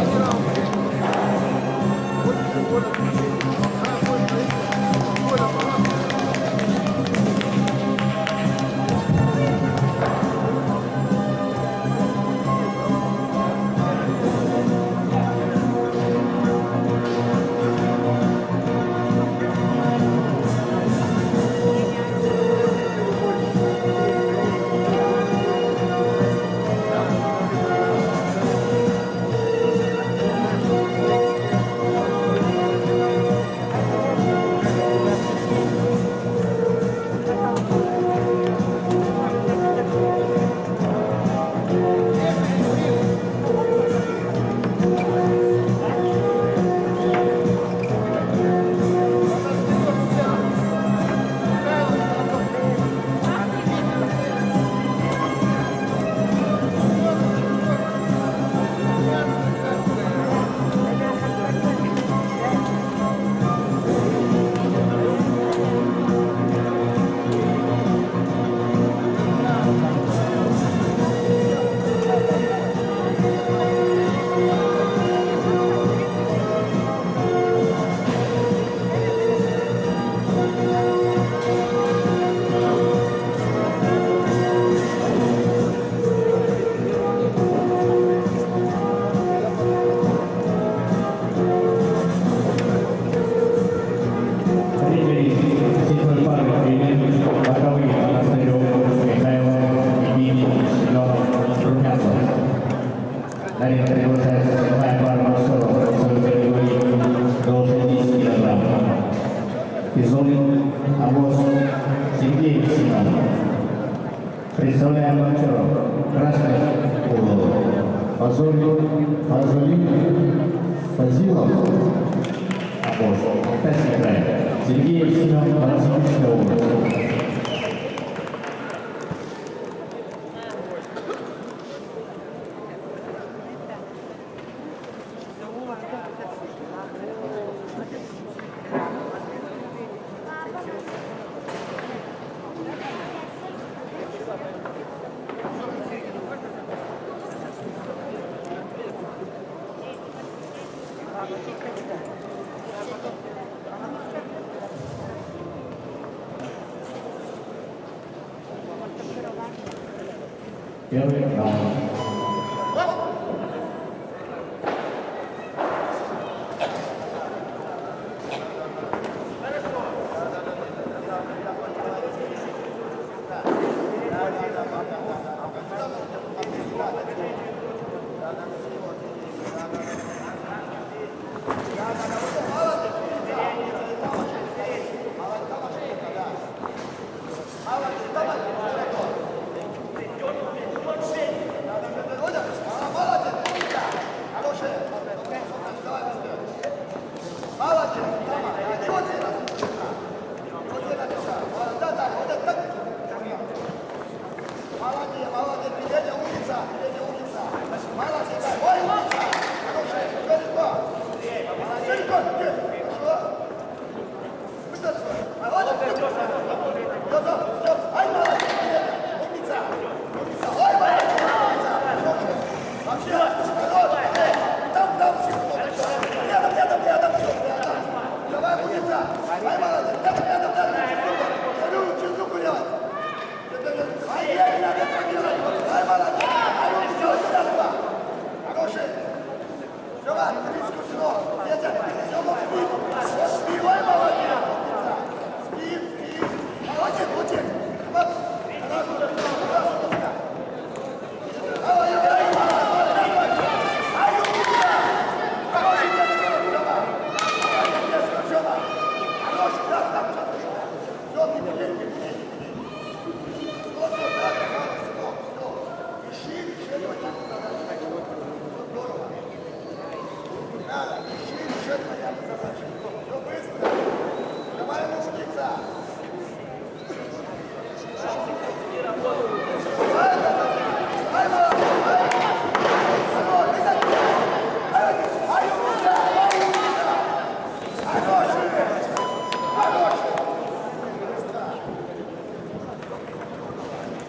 Далее приглашается седьмая пара боксеров весовой категории до 60 килограммов. Изолин Абос Сергей Симонов. Представляем боксеров. Красный угол. Фазулин Фазилов Абос. Алтайский край. Сергей Симонов, Новосибирская область. Первый раунд.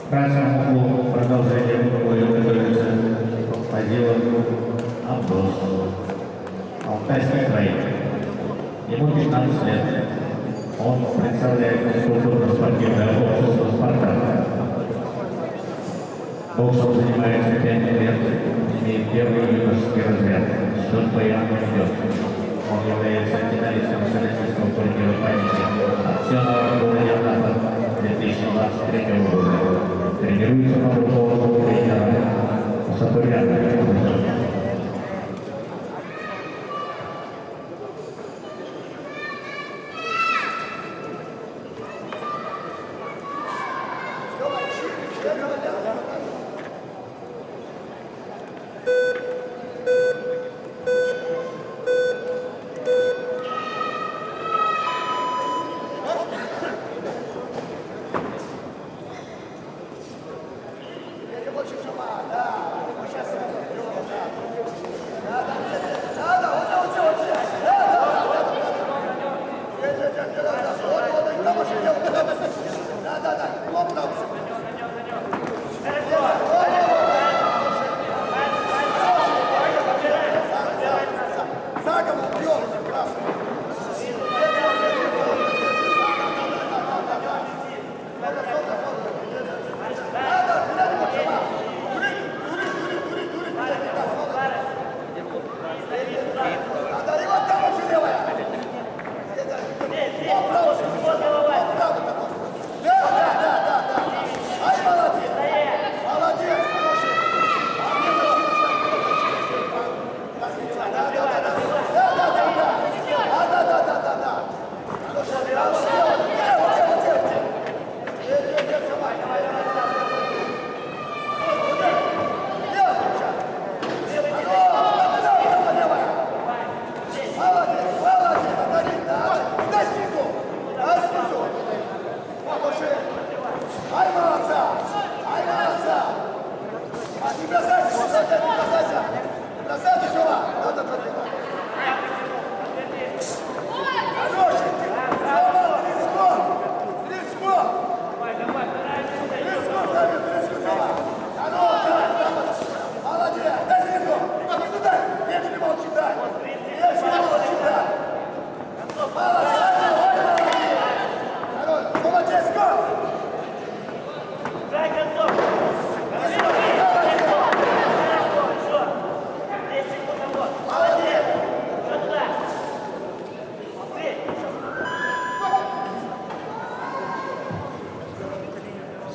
Красному продолжение боя готовится Фазилов Абдос. Алтайский край. Ему 15 лет. Он представляет физкультурно-спортивное общество «Спартак». Боксом занимается 5 лет, имеет первый юношеский разряд. Счет боя идет. Он является финалистом всероссийского турнира памяти акционного города Анапа 2023 года. Тренируется по руководству тренера Сатуряна.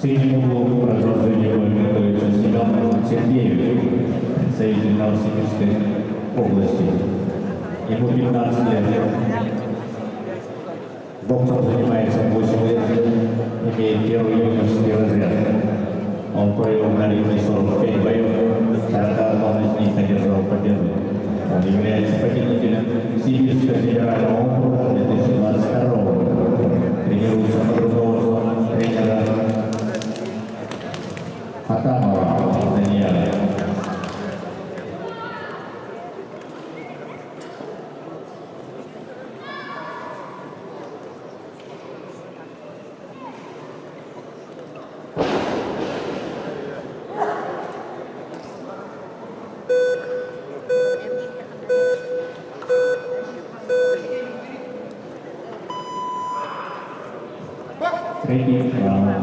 синим углом продолжения боя готовится Семен Сергеев, представитель Новосибирской области. Ему 15 лет. Боксом занимается 8 лет, имеет первый юношеский разряд. Он провел наличие 45 боев, 41 из них одержал победу. Он является победителем Сибирского федерального округа 2022 года. Тренируется под руководством тренера Хатамова Даниэля. Третий раунд.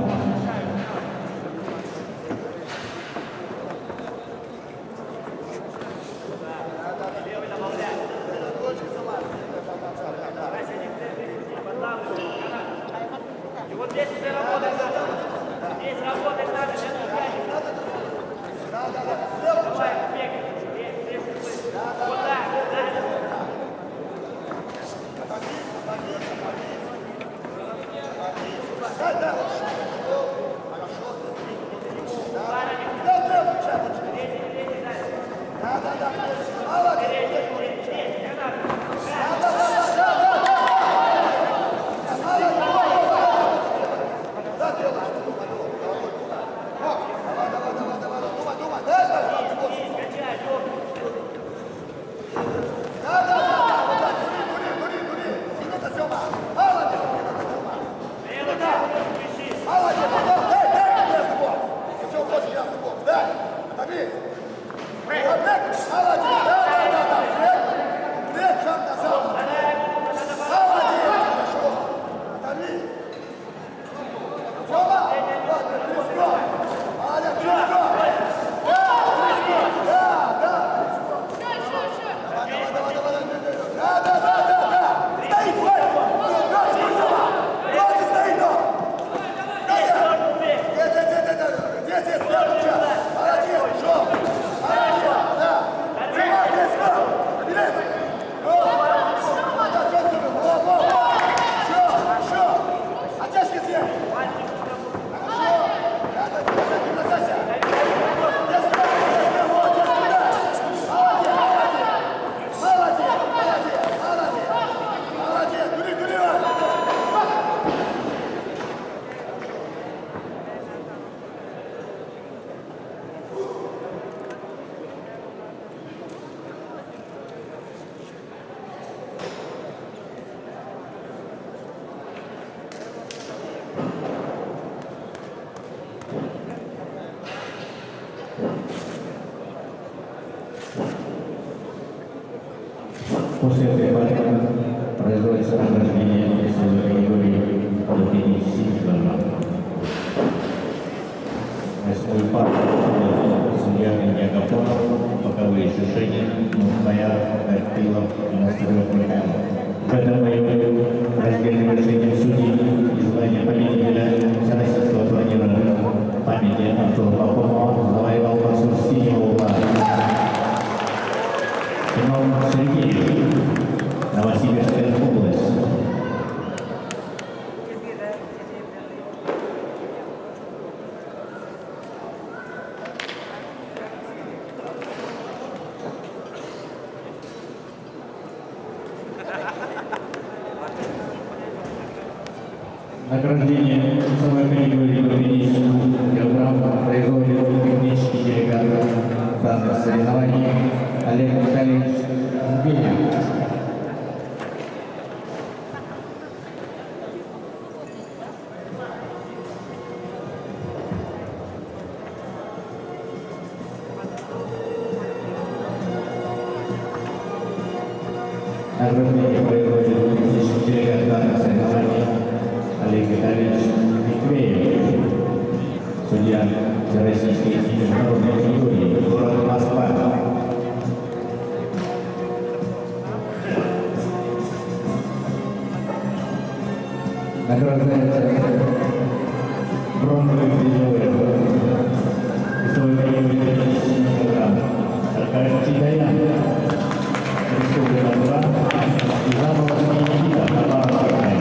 Вот здесь уже работать надо. Здесь работать надо. Давай, бегай. Вот так. После этой борьбы производится награждение весовой категории до 50 кг. Восьмую партию судья Илья Гапонов, боковые шишения, Мухтаяр, Гатилов и Настроев Михайлов. В этом бою раздельным решением судей и звания победителя всероссийского турнира памяти Антона Попова завоевал боксер синего угла Семен Сергеев, Новосибирская область. Награждение весовой категории до 50 кг производит технический делегат данных соревнований Олег Витальевич Бенин. Награждение производит технический делегат данных соревнований Олег Витальевич Миквеев, судья всероссийской и международной категории, город Москва. Награждается бронзовый призовой. Весовой категории 37 кг. Аркадий Даян. Республика 2. Ивановский Никита. Хабаровская.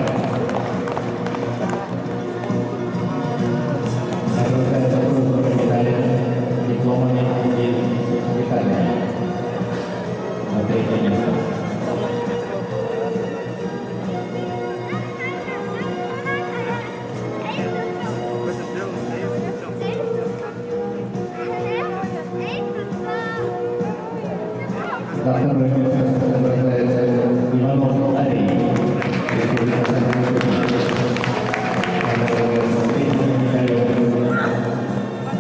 Награждается бронзовой медалью дипломами и сертификатами. На третье место. На второе место награждается Иванов Арий. Республика Санкт-Петербург. Третье медалью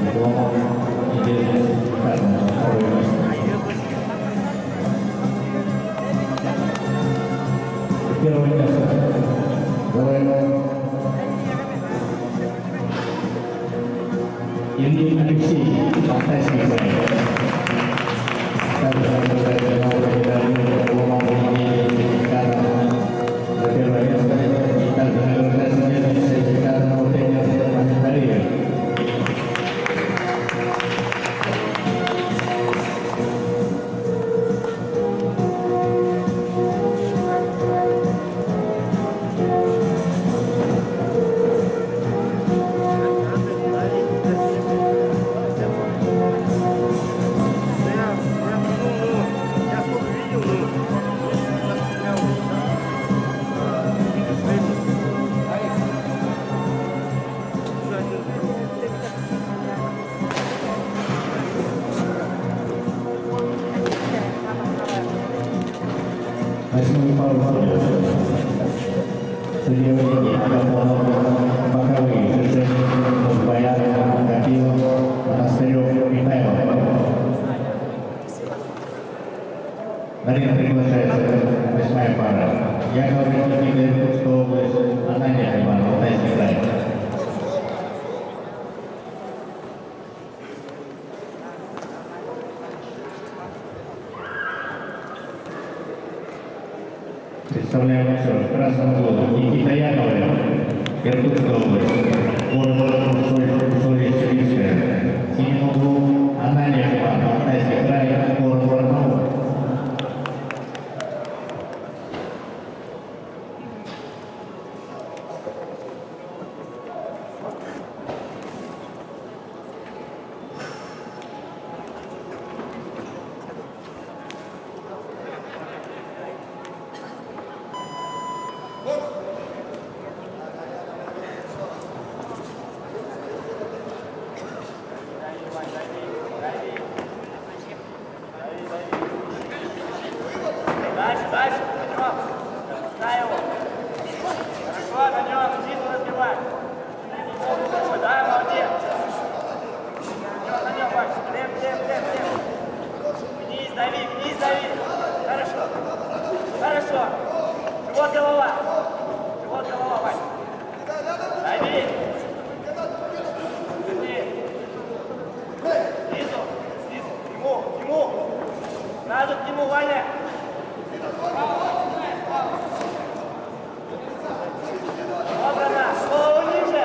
дипломом и сертификатом. На второе место. Первое место завоевал Ильин Алексей, Алтайский край. Также награждается новой медалью дипломом и сертификатом за первое место. И также награждается медалью сертификатом нового тренера Махмудариев. Восьмую пару ходят. Судья Валерий Агафонов, боковые, Жижин, Боярин, Гапилов, Монастырев, Михайлов. Далее приглашается восьмая пара. Яков Никита, Иркутская область, Анания Иван, Алтайский край. Представляем еще в красном углу Никита Яковлев, Иркутская область, город Усолье-Сибирская. В синем углу Анания Иван, Алтайский край, город Барнаул. Дальше, на нем. На его. Хорошо, на нем. Снизу разбивай. Снизу. Да, молодец. На нем, Вась. Лев. Вниз дави. Хорошо. Живот, голова, Вась. Дави. Снизу. К нему. Сразу к нему, Ваня. Вот она, голову ниже.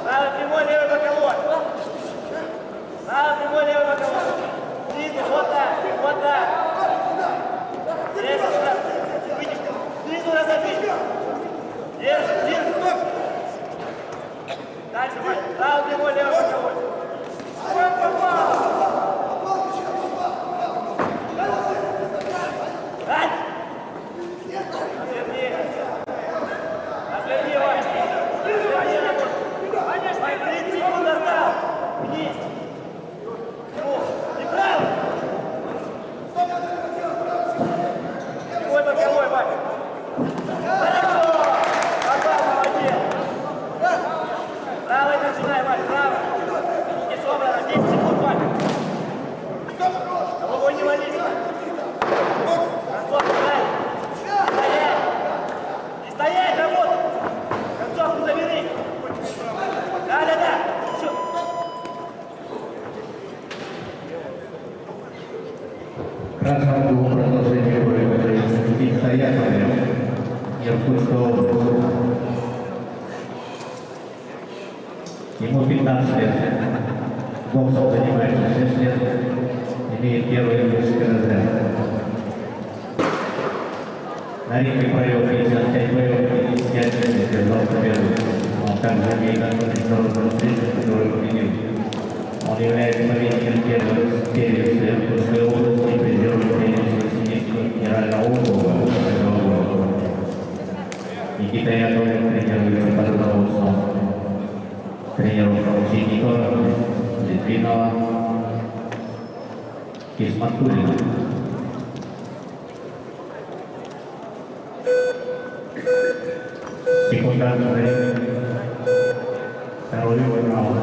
Правый прямой, левый боковой. Снизу, вот так. Здесь, выйдешь. Снизу разобить. Держи. Дальше, Вань. Правый прямой, левый боковой. Разверни, Вань. Вань, 30 секунд осталось. Вниз. И правый. Прямой боковой, Вань. Хорошо. Попал, молодец. Правый начинай, Вань, правый. Ему 15 лет. Боксом занимается 6 лет. Имеет первый олимпийский разряд. На ринге провел 55 боев, 55 лет, держал победу. Он также имеет одну международную встречу, которую победил. Он является победителем первой серии в Свердловской области и призером премии Сибирского генерального округа этого года. Никита Яковлев тренируется под руководством тренеров Синникова, Литвинова, Кисматуллина. Секундант второй раунд.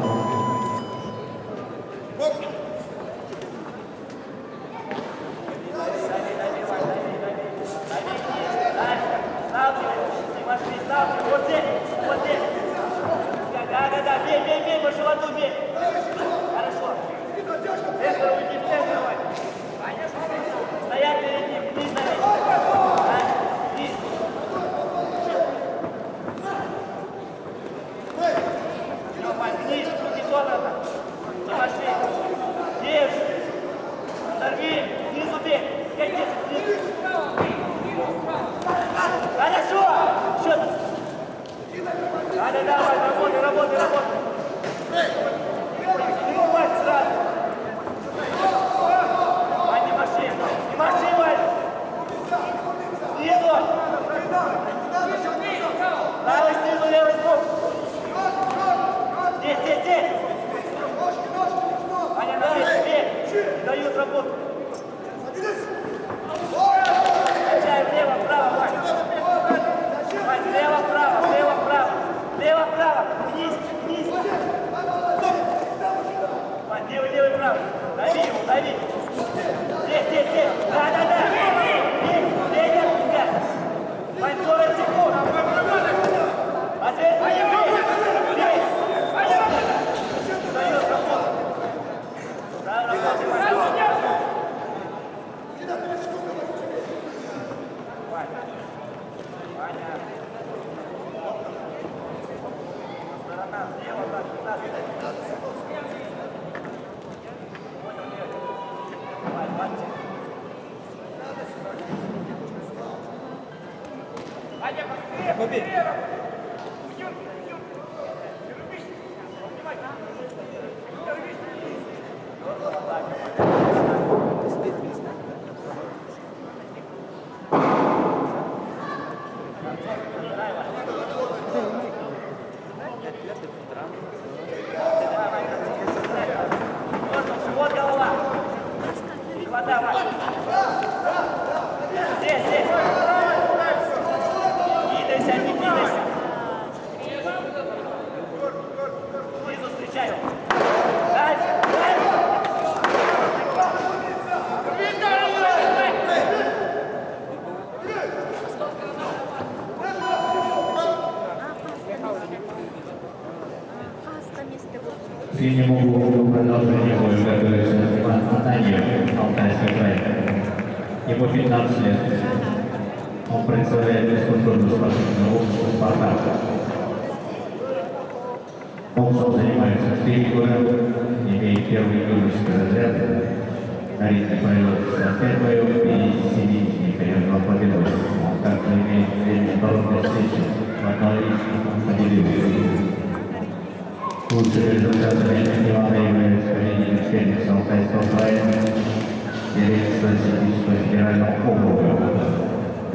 Синему углу продолжение боя готовится Иван Фонтаньев, Алтайский край. Ему 15 лет. Он представляет физкультурную спортивную общество «Спартак». Боксом занимается 4 года, имеет первый юношеский разряд. На ринге провел 55 боев и 70 период 2 победы. Он также имеет 2 международные встречи, в одной победил. Лучшие результаты Ивана являются победителем Феникса Алтайского края, директора Сибирского федерального округа.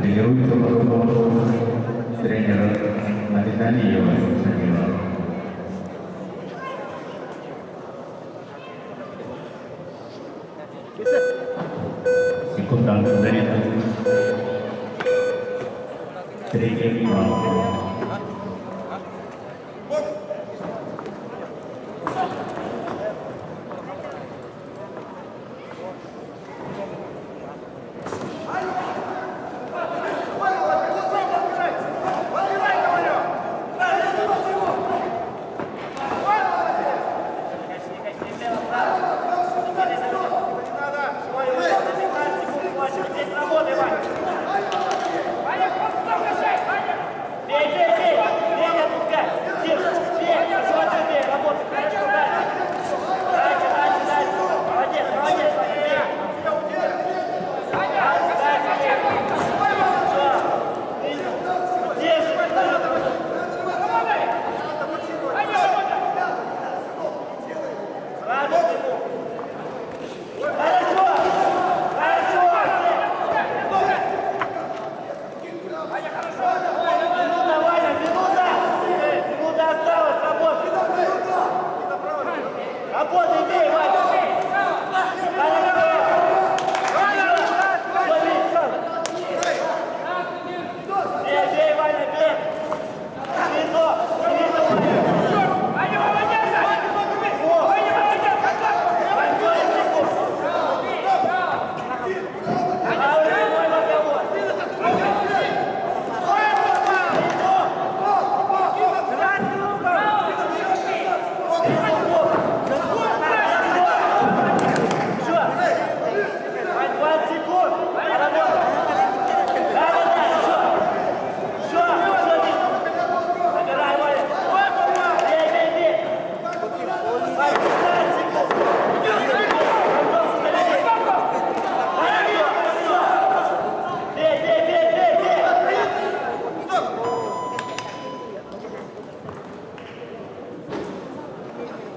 Тренируется по руководству тренера Магиталиева Самира. Секундант Зарина. Третий раунд. Бей, бей, бей! Бей, не отпускай! Держи!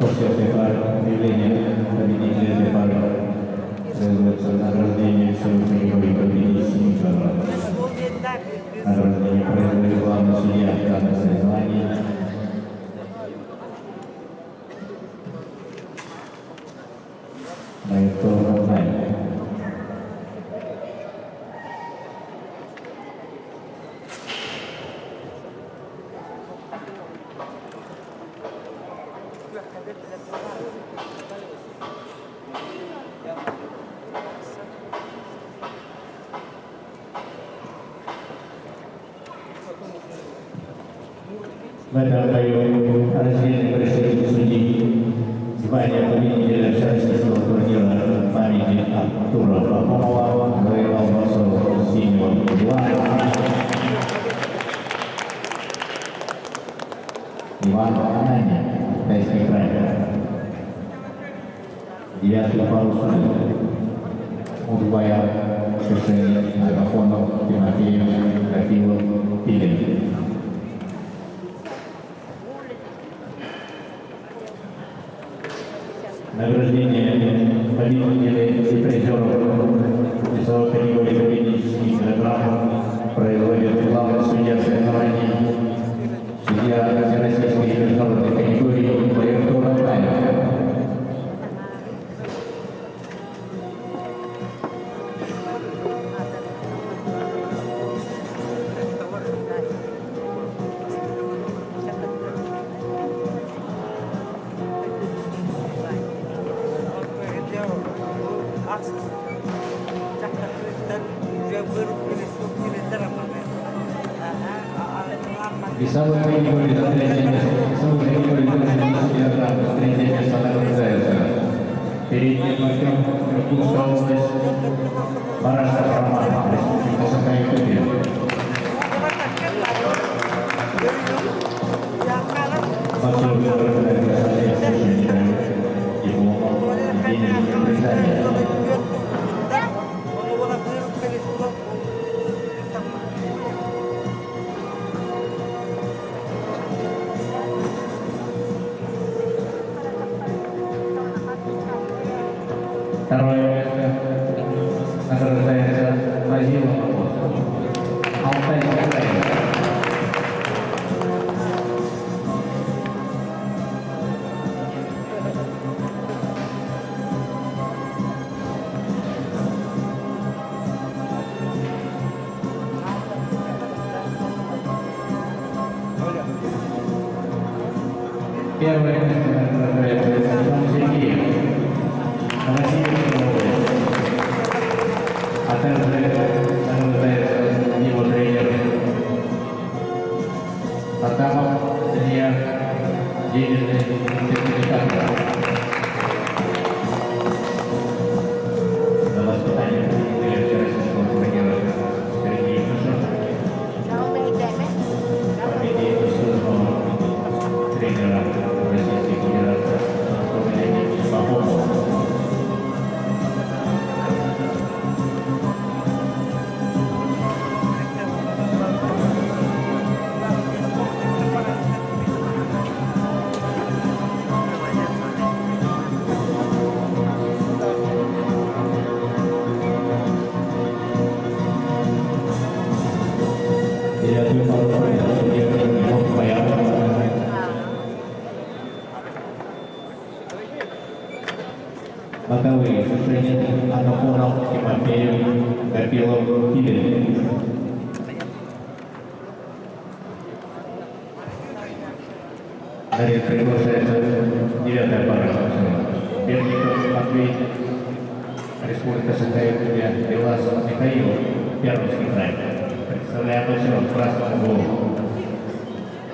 После объявления победителя производится награждение всего категории победителей килограммов. Награждение производит главный судья данных соревнований. Майор Рамзан. В этом бою раздельный представитель судей звание победителя всероссийского турнира памяти Артура Пахомова завоевал массового синего 2 Иван Ананин, Тайский край. 9-й парусный Узбая, Шишин, Агафонов, Тимофеев, Графилов, Пилин. Награждение победителей и призеров весовой категории победительских килограммов производит главный судья соревнований, судья всероссийской и международной категории Артур Рамзан. Весовой категории за третье место награждается передний номер Иркутская область Барашев Роман, Республика Саха-Якутия. Спасибо, второе место награждается Вазилов Алтайский край. Первое место награждается Иван Сергеев. А также награждается его тренер Атамов Илья, денежный сертификат за воспитание победителя всероссийского турнира Сергей Кушев, победитель службы тренера Российской Федерации Антона Пахомова. Боковые Шишин, Агафонов, Тимофеев, Графилов, Пилин. Далее приглашается 9-я пара. Берников Матвей, Республика Саха-Якутия, Беласов Михаил, Пермский край. Представляем боксеров в красном углу.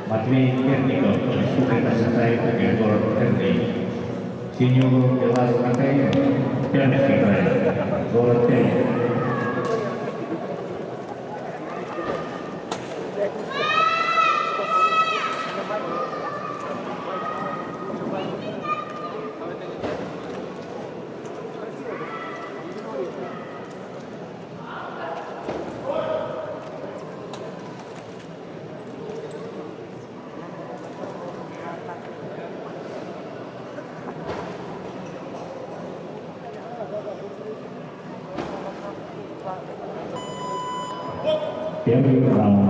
Матвей Берников, Республика Саха-Якутия, город Пермский. Синий угол Беласов Михаил, Пермский край, город Пермь. Первый раунд.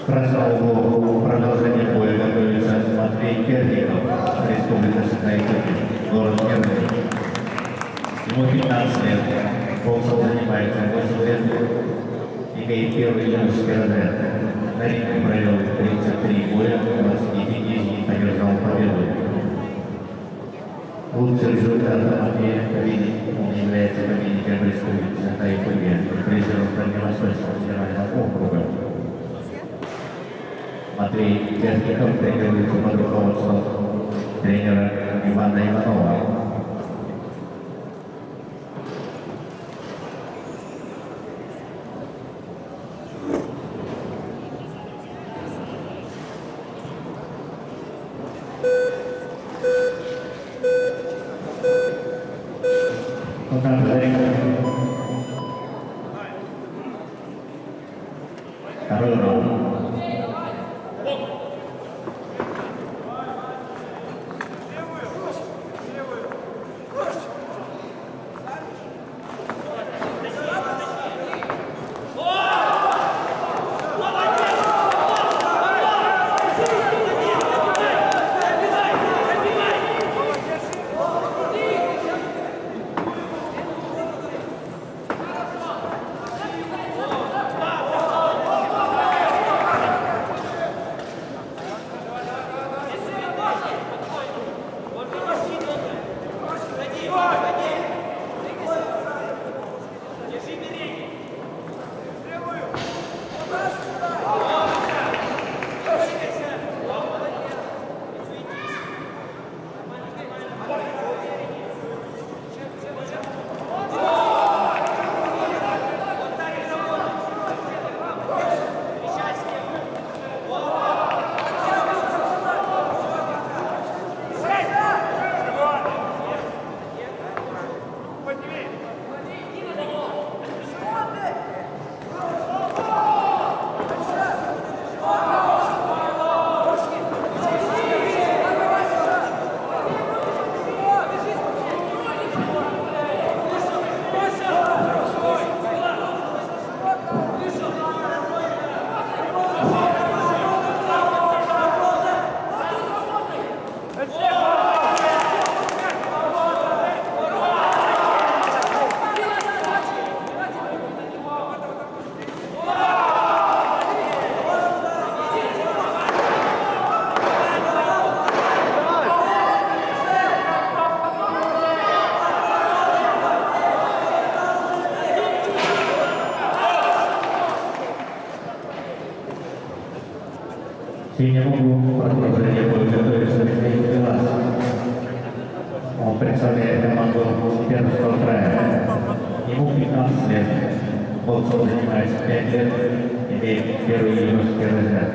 Красного угла продолжение боя готовится Матвей Керников, Республика Саха-Якутия, город Керник. Ему 15 лет, боксом занимается 8 лет, имеет первый юношеский разряд. На ринге провел 33 боя, 25 из них одержал победу. Лучший результат Матвея Ковини, он является победителем Республики Саха-Якутия, призером Дальневосточного федерального округа. Матвей Керников тренируется под руководством тренера Ивана Иванова. Второй раунд. Sehingga membuat prosesnya boleh selesai jelas. Operasi termasuk tiada soal ibu kita dan also zaнимается 5 лет, имеет первый юношеский разряд.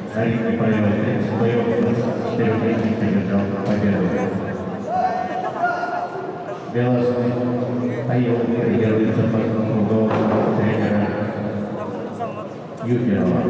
Старик Михаил свою 4-летний одержал победу. Белорусский Аил придерживается под кругом тренера Юпилова.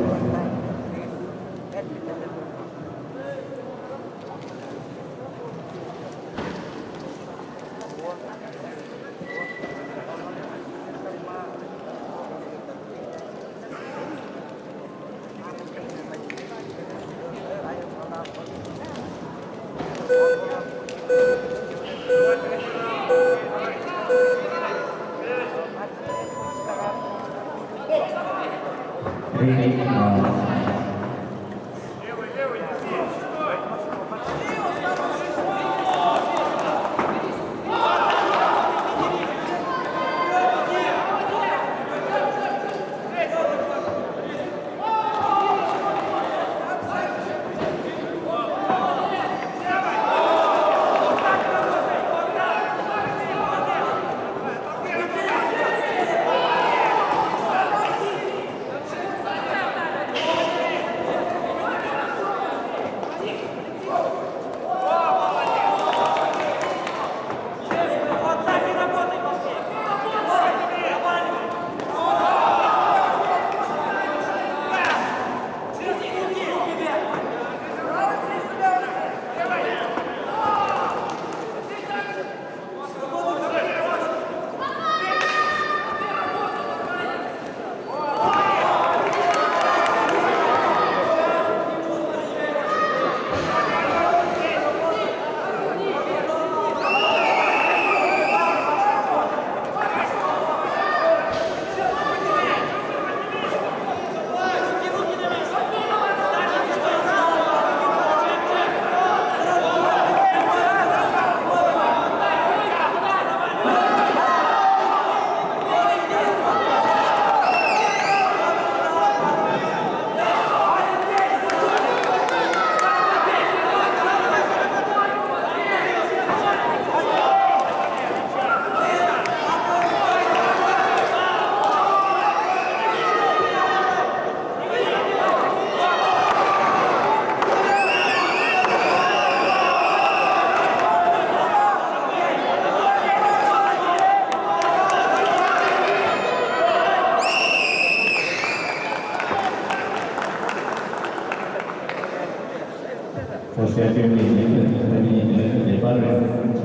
Asociación de Padres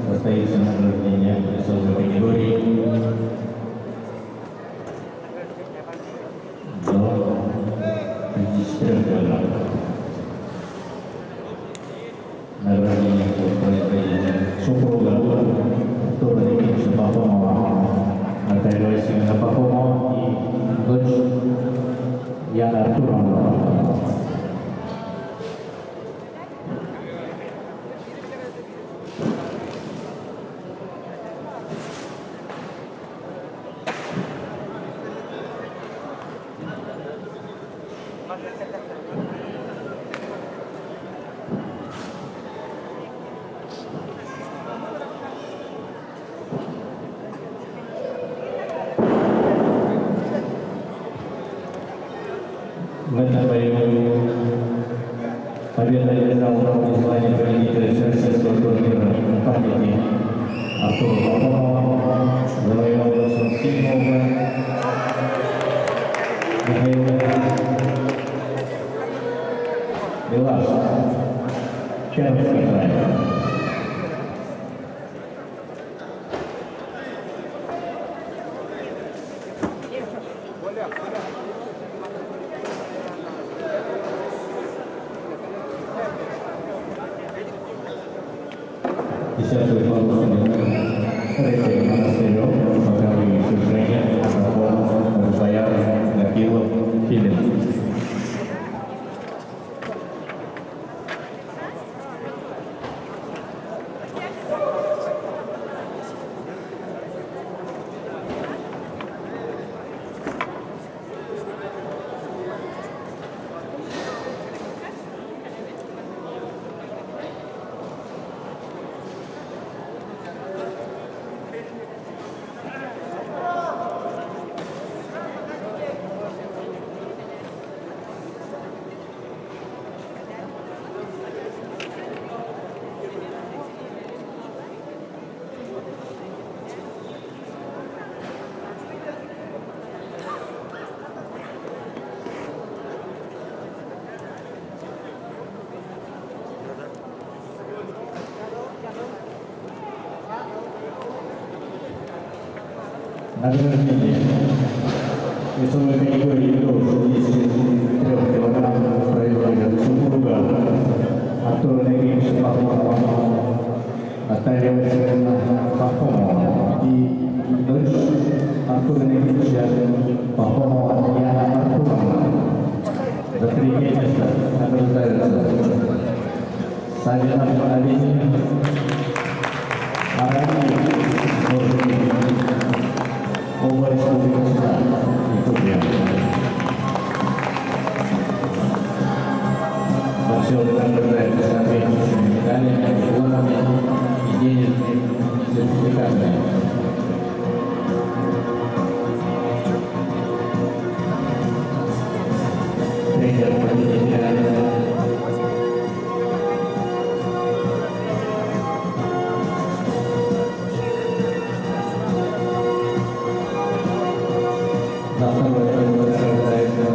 состоится на награждение весовой категории до 53 килограммов. Награждение производителя супруга, кто родился Пахомова, Наталья Васильевна Пахомова и дочь Яна Артуровна. В этом бою победа одержал звание победителя всероссийского турнира памяти Артура Пахомова, завоевал 27-го Михаила Белаш, Черновский край. Десятый полученный третий Монастырев, боковые суждения, Агафон, Рузаяр, Гапилов, Филин. Награждение. Весовой категории до 63 килограммов производят супруга Артура Андреевича Пахомова, Наталья Васильевна Пахомова и дочь Артура Андреевича Пахомова Яна Артуровна. За третье место награждаются Савинов Алине, Арани Нуржи, оба республики Якутия. Боксеры награждаются соответствующими медалями, дипломами и денежными сертификатами. Тренер победителя на второе место награждается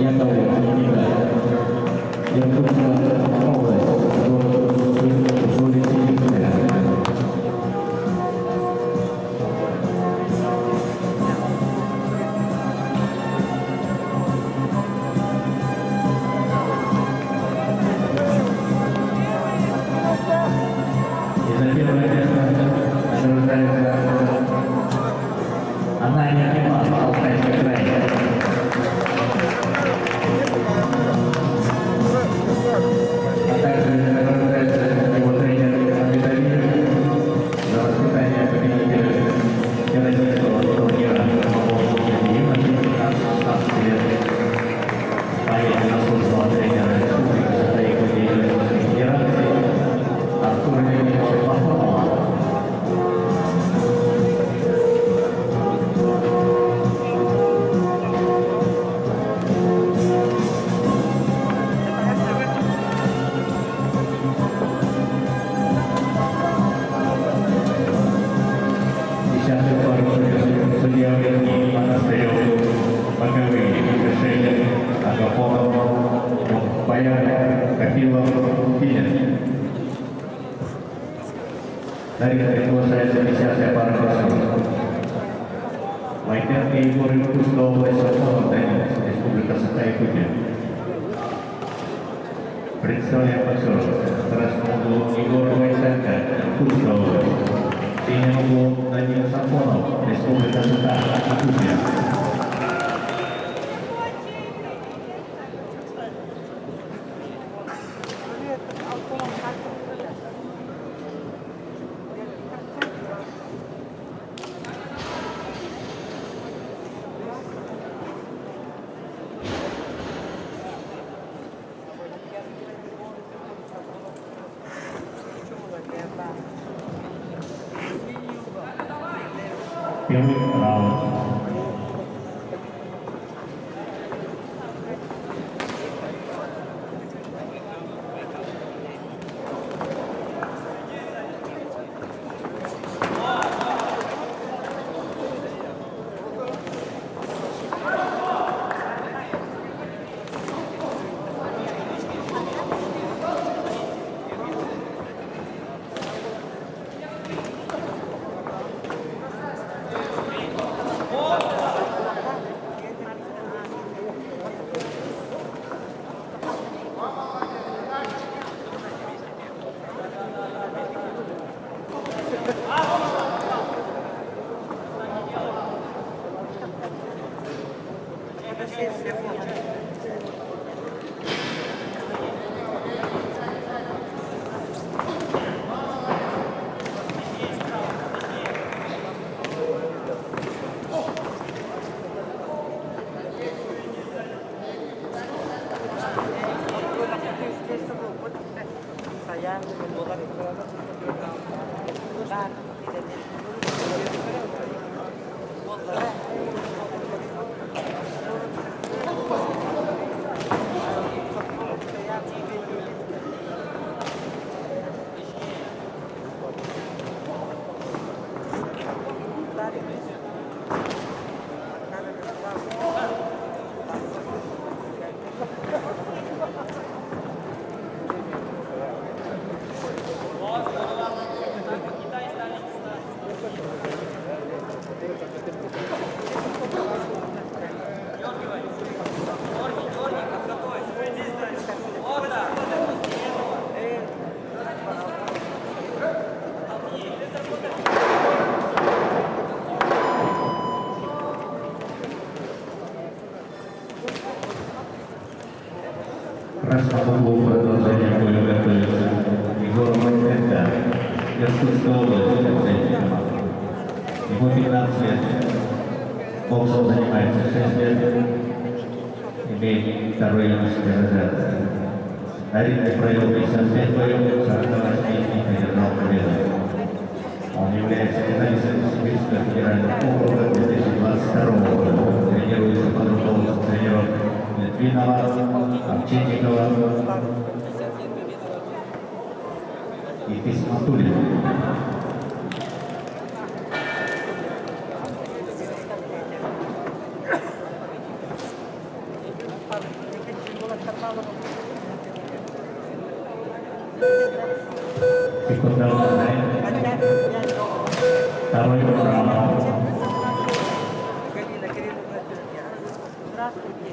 Яковлев Никита, Якутская область, город Уссурийск-Якутия. И за первое место награждается Анания Киман, Алтайский край. А также награждается его тренер Виталий за воспитание победителя всероссийского турнира по юношей 15-16 лет. Поедет на службу тренера Республики Якутия и Российской Федерации Артура Андреевича Пахомова. Десятый пару судья Верхний Монастырев, боковые решения Агафонов, Баян, Копилов, Филин. Далее приглашается 10-я пара боксеров. Войтенко Егор, Иркутская область, Сафонов, Республика Саха-Якутия. Представляем боксеров. В красном углу Егор Войтенко, Иркутская область. В синем углу Данил Сафонов, Республика Саха-Якутия. Первый раунд. красном углу продолжения боя готовится Егор Мартенко, Иркутская область, ему 15 лет, боксом занимается 6 лет, имеет второй юношеский разряд. На ринге провел 55 боев, 48 из них одержал победу. Он является финалистом Сибирского федерального округа 2022 года. Тренируется под руководством тренеров Литвинова, Овчинникова и Письматулина. Секунда узнает. Второй раунд. Здравствуйте.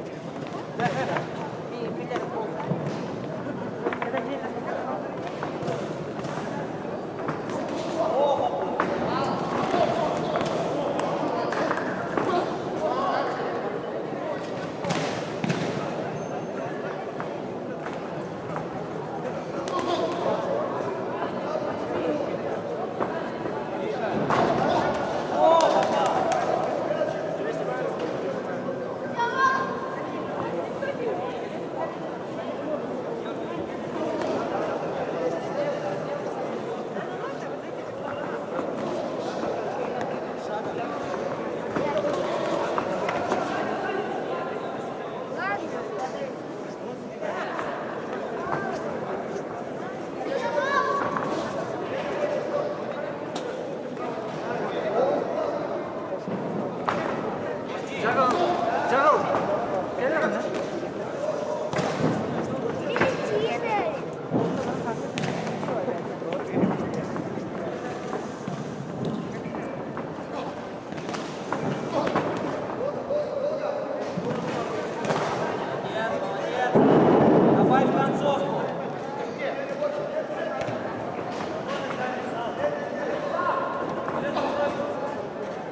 Давай в концовку.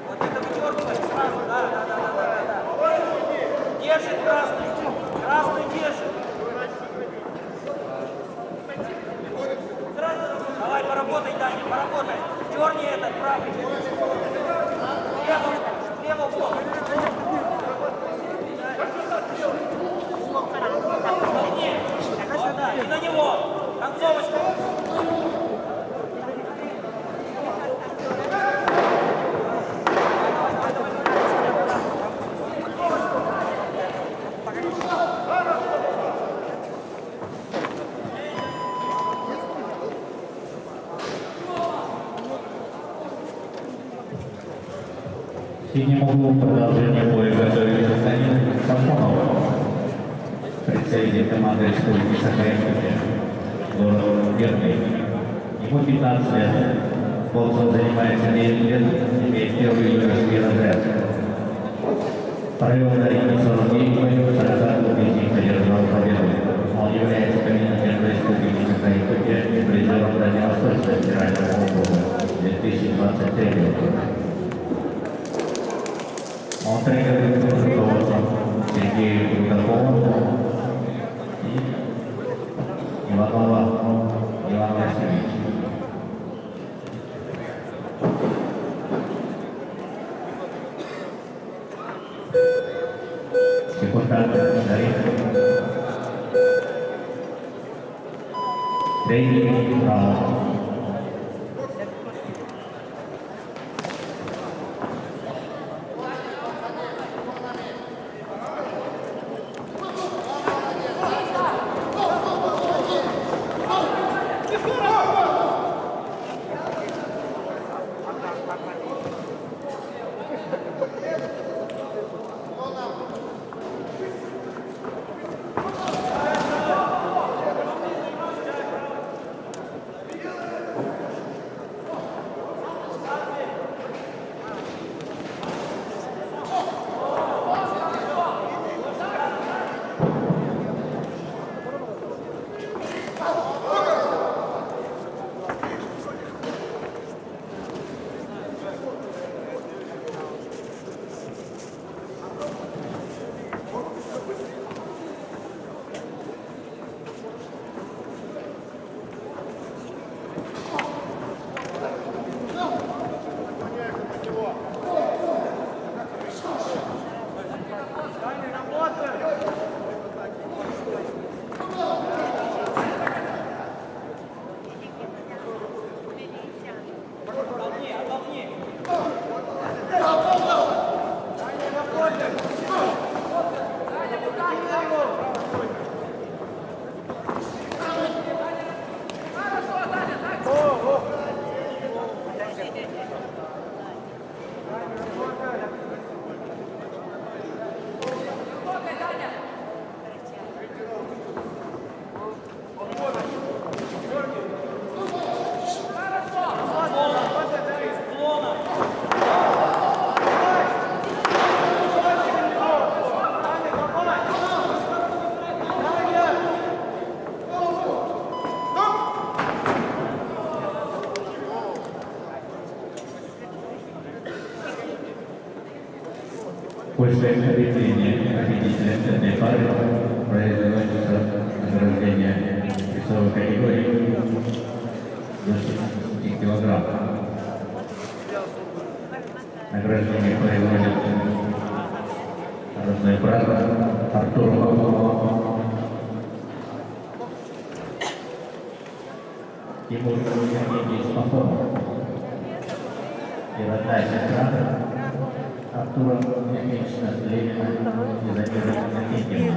Вот это вычеркивай сразу, да. Держит красный. Красный держит. Давай, поработай, Даня, поработай. Черный этот, правый. Левый блок. Да, и на него. Концовочка. В синем углу продолжение боя готовится Станина Сафонова. Представитель команды Республики Саха-Якутия, город Верный. Ему 15 лет. Боксом занимается 9 лет, имеет первый юношеский разряд. Провел на ринге 49 боев, 42 из них одержал победу. Он является командиром Республики Саха-Якутия и призером Дальневосточного федерального округа 2023 года. Он тренирует под руководством Сергея Рудакова и Иванова Ивана Васильевича. Секундант Дарин. Третий раунд. Совет Рефления, победителя Непара, производится награждение весовой категории до 70 килограмм. Награждение производит родной брат Артур Павлов, Тимур Евгеньевич Пахомов и родная сестра Артура Евгеньевича Ленина и Владимира Никитина.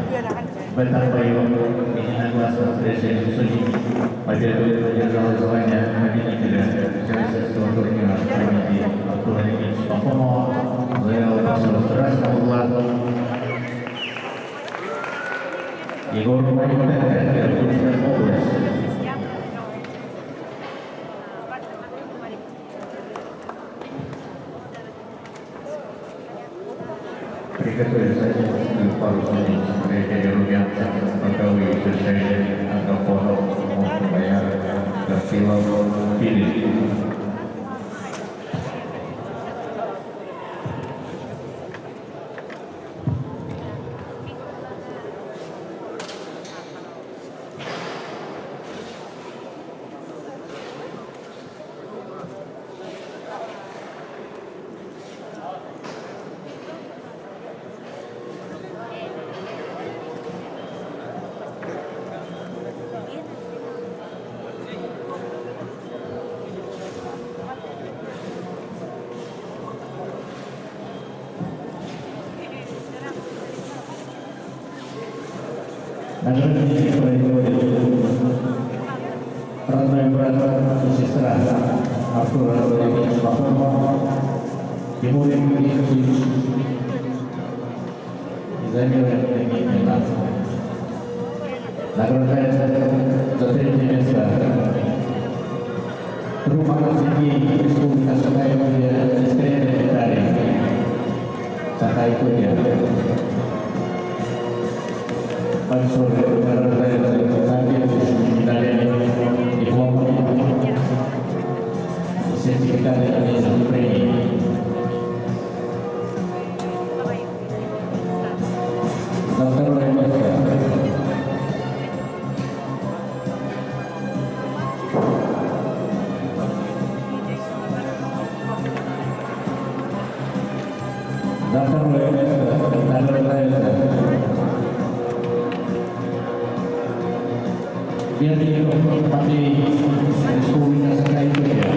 В этом бою единогласно с решением судей победу одержало звание победителя всероссийского турнира памяти Артура Евгеньевича Пахомова, завел посол Красного угла Егор Майкенко, Иркутская область. Приготовиться пару страниц приятеля Румянца, боковые движения, Агафонов, Бояр, Гаврилов, Филипп. Награждение производит родной брат и сестра Артура Евгеньевича Пахомова, Тимур Евгеньевич и Замира Никитина. Награждается за третье место Труманов Сергей, Республика Саха-Якутия, Сестренная Виталий, Саха-Якутия. Большое награждается соответствующими медалями, дипломами и сертификатами о премии. За второе место награждается Бердников Матвей, Республика Саха-Якутия.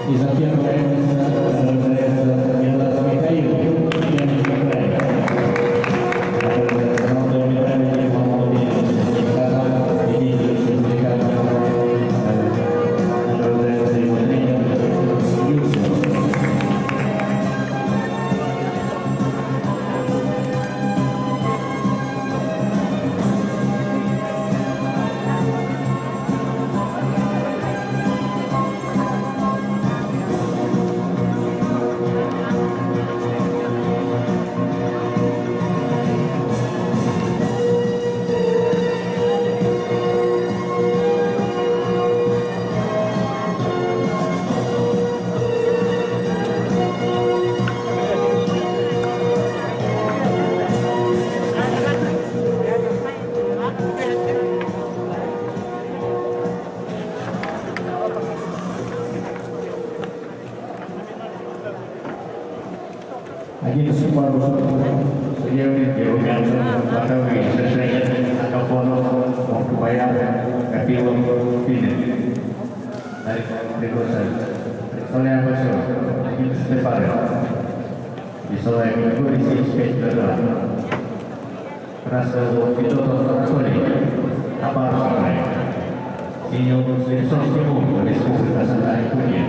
И за первое место награждается Милас Михаил, Пермский край. Награждается золотой медалью дипломом сертификатом и сертификатом. Награждается его тренер Юсов. Один из парусов, судебники, Румянцев, боковые движения, Агафонов, Бояр, Копилов, Филипп. Представляем большой, 11 пары. Весовая категория 75 кг. Красный угол Федотов Анатолий, Хабаровский край. Синий угол Слепцовский Тимур, Республика Саха-Якутия.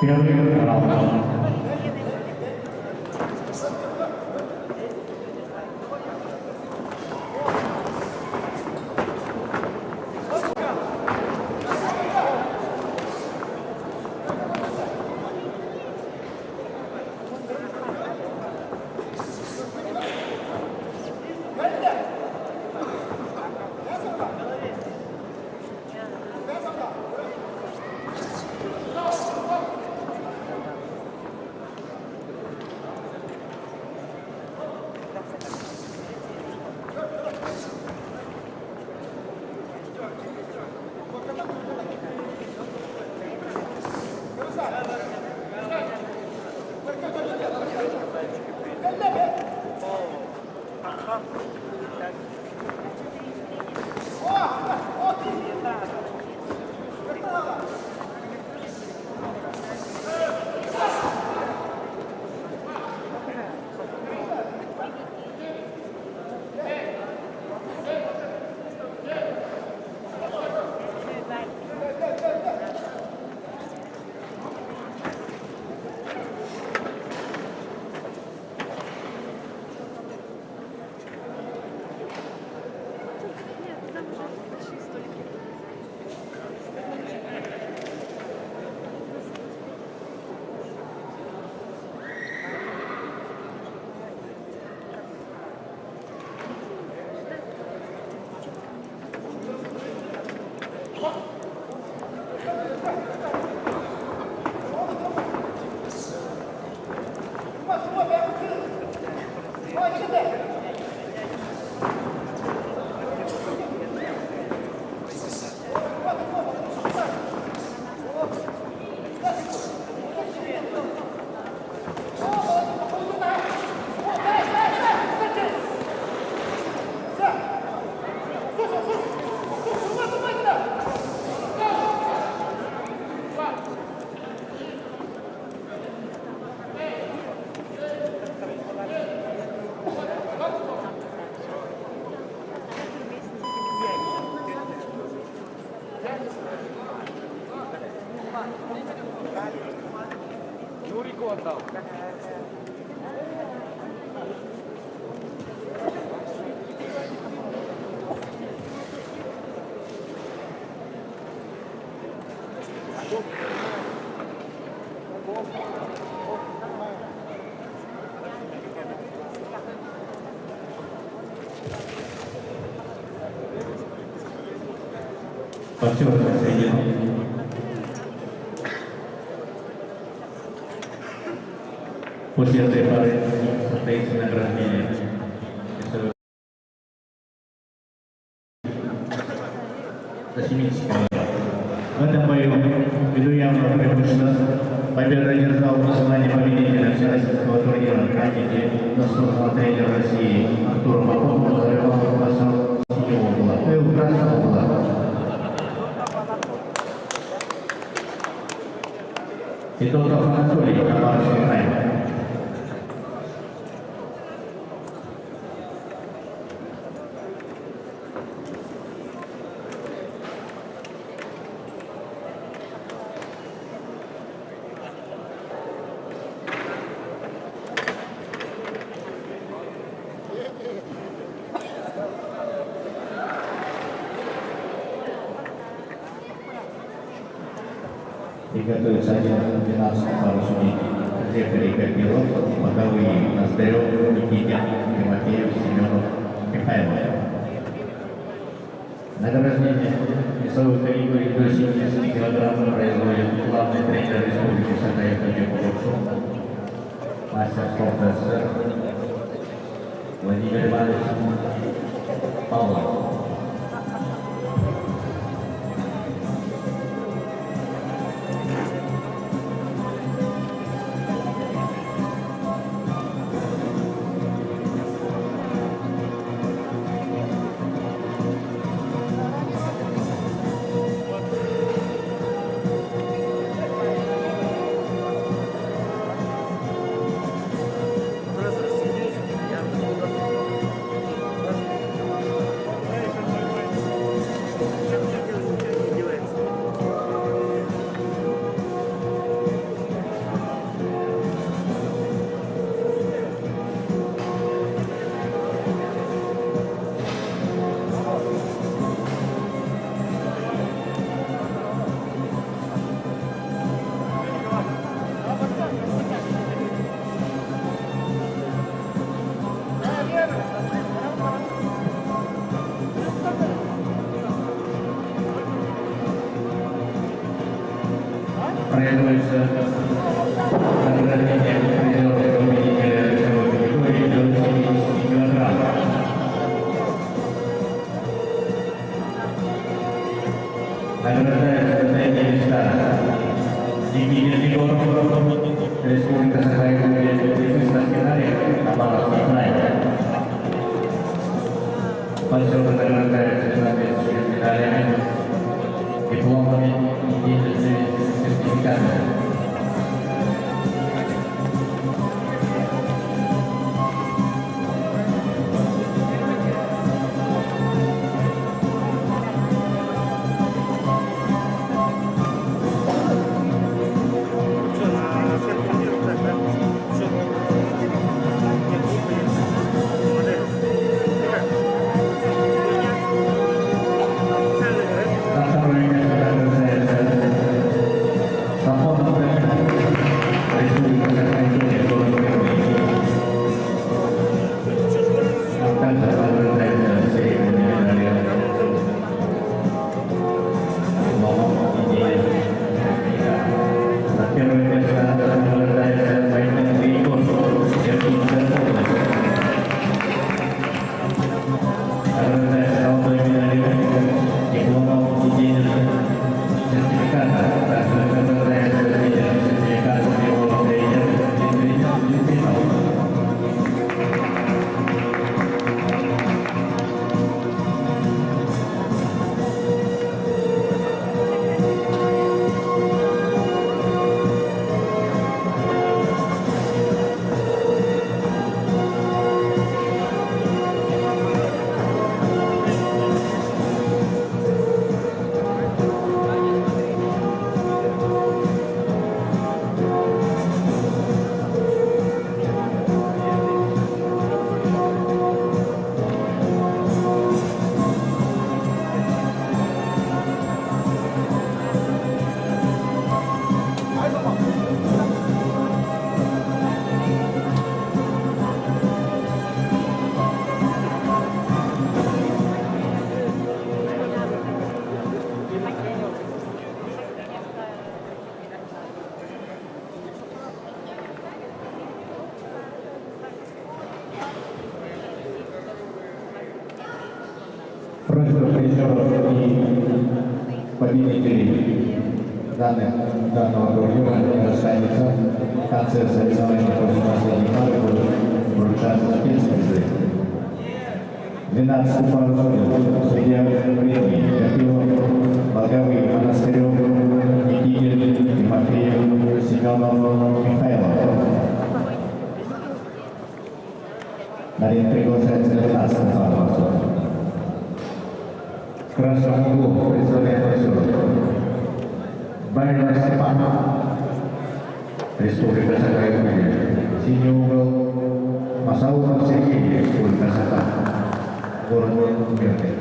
Первый раунд. Юрику отдал. Партнер соединен. После этой пары состоится награждение. За 70 килограмм. В этом бою, ввиду явного преимущества, победу одержал название победителя всероссийского турнира в Канаде заслуженного тренера России Артур Попов, завоевал классом синего угла и у красного угла. Федотов Анатолий, Хабаровский край. И готовится 11-12 пару судей. Зеркали Копилов, боковые Ноздрев, Никитин, Тимофеев, Семенов, Михайлов. Награждение весовой категории до 70 килограммов производит главный тренер Республики Саха-Якутия по боксу, мастер спорта СССР Владимир Иванович Павлов. Распоряжается награждением призера победителя весовой категории до 70 килограмм. Награждается на третье места Никитин Егоров, Республика Саха-Якутия, финale Амаровский край. Почетно награждается соответствующими медалями, дипломами и денежными сертификатами. Просьба призеров и победителей данного турнира останется в конце соревнований после последней пары будут вручаться спецпризы. 12-й пару судья Вредный, Копилов, Благовый, Монастырев, Никитин, Тимофеев, Семенов, Михайлов. На ринг приглашается 12-й пару. В красном углу представляет Байрон Степан, Республика Саха-Якутия. Синий угол Масаулов Сергей, Республика Саха, город Мирный.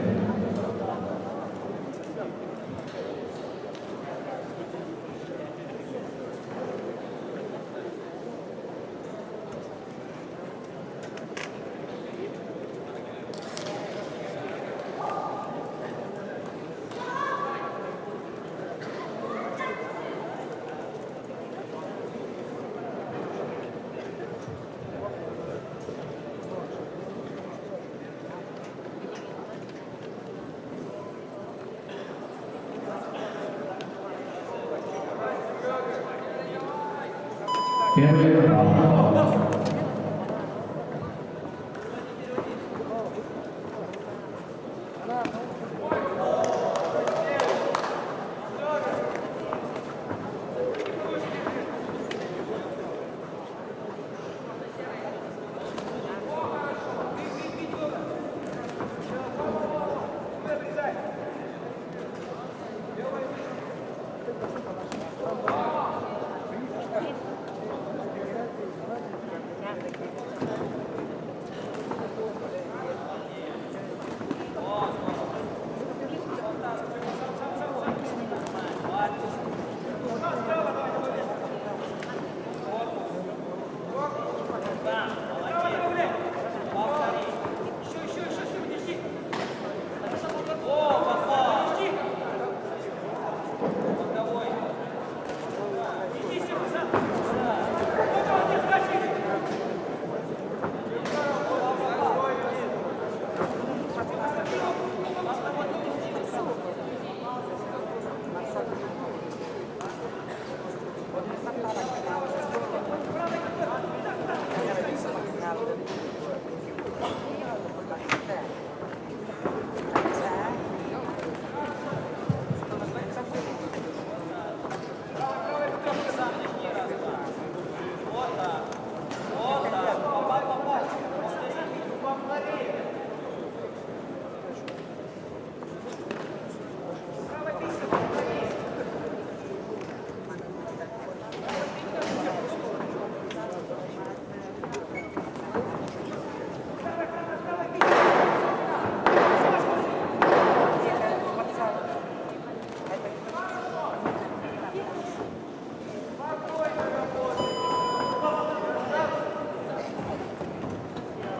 Первый раунд.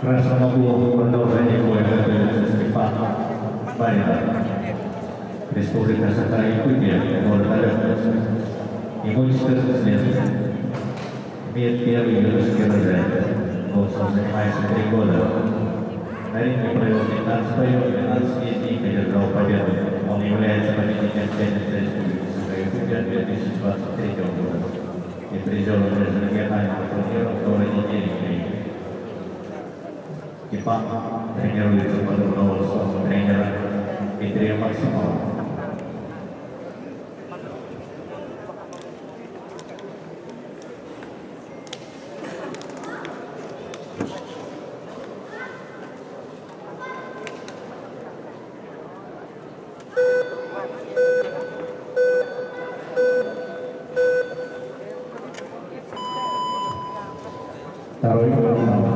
Красномогу продолжение боя готовится Степан Баринов. Республика Саха-Якутия, город Алёпковск. Ему 14 лет. Имеет первый юношеский разряд. Боксом занимается 3 года. На ринге провел 15 боев, 12 из них одержал победу. Он является победителем тенниса Республики Саха-Якутия 2023 года и призером межрегионального турнира в городе Терекине. Степан тренируется под руководством тренера Дмитрия Максимова. Второй раунд.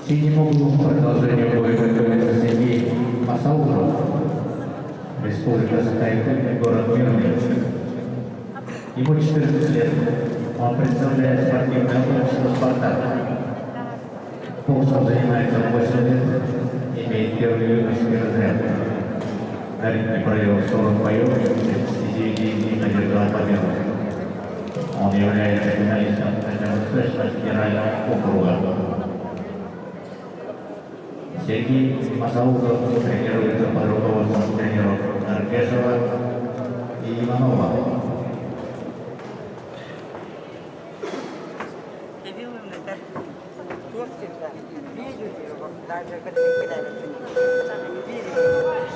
Синему углу продолжение боя готовится Сергей Масауров. Республика Саха-Якутия, город Мирный. Ему 14 лет. Он представляет спортивное общество «Спартак». Боксом занимается 8 лет, имеет первый юношеский разряд. На ринге провел 40 боев, 39 из них одержал победу. Он является финалистом НМС федерального округа. Сергей Масауров тренируется под руководством тренеров Наркешева и Иванова.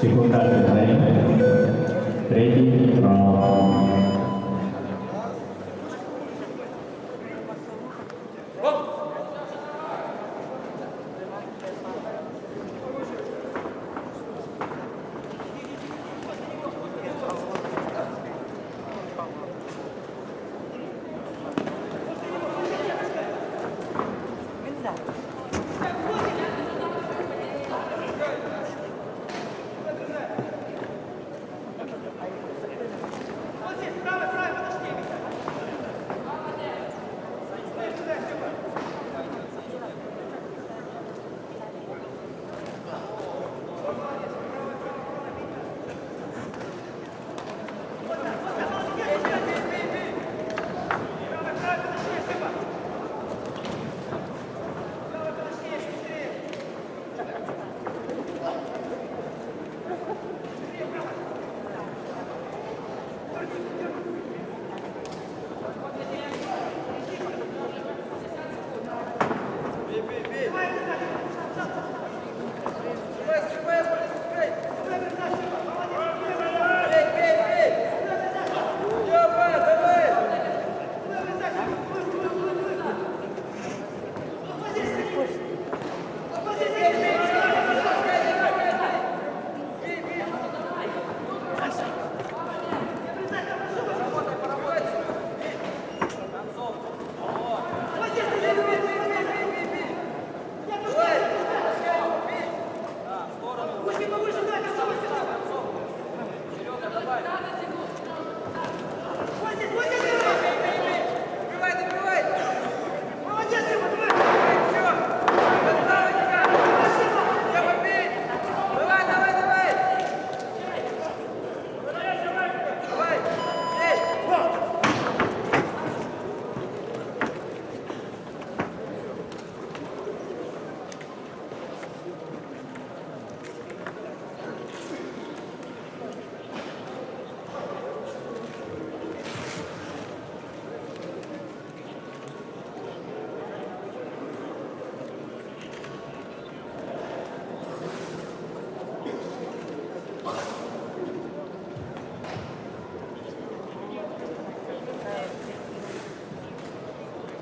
Секундантный тайм. Третий раунд.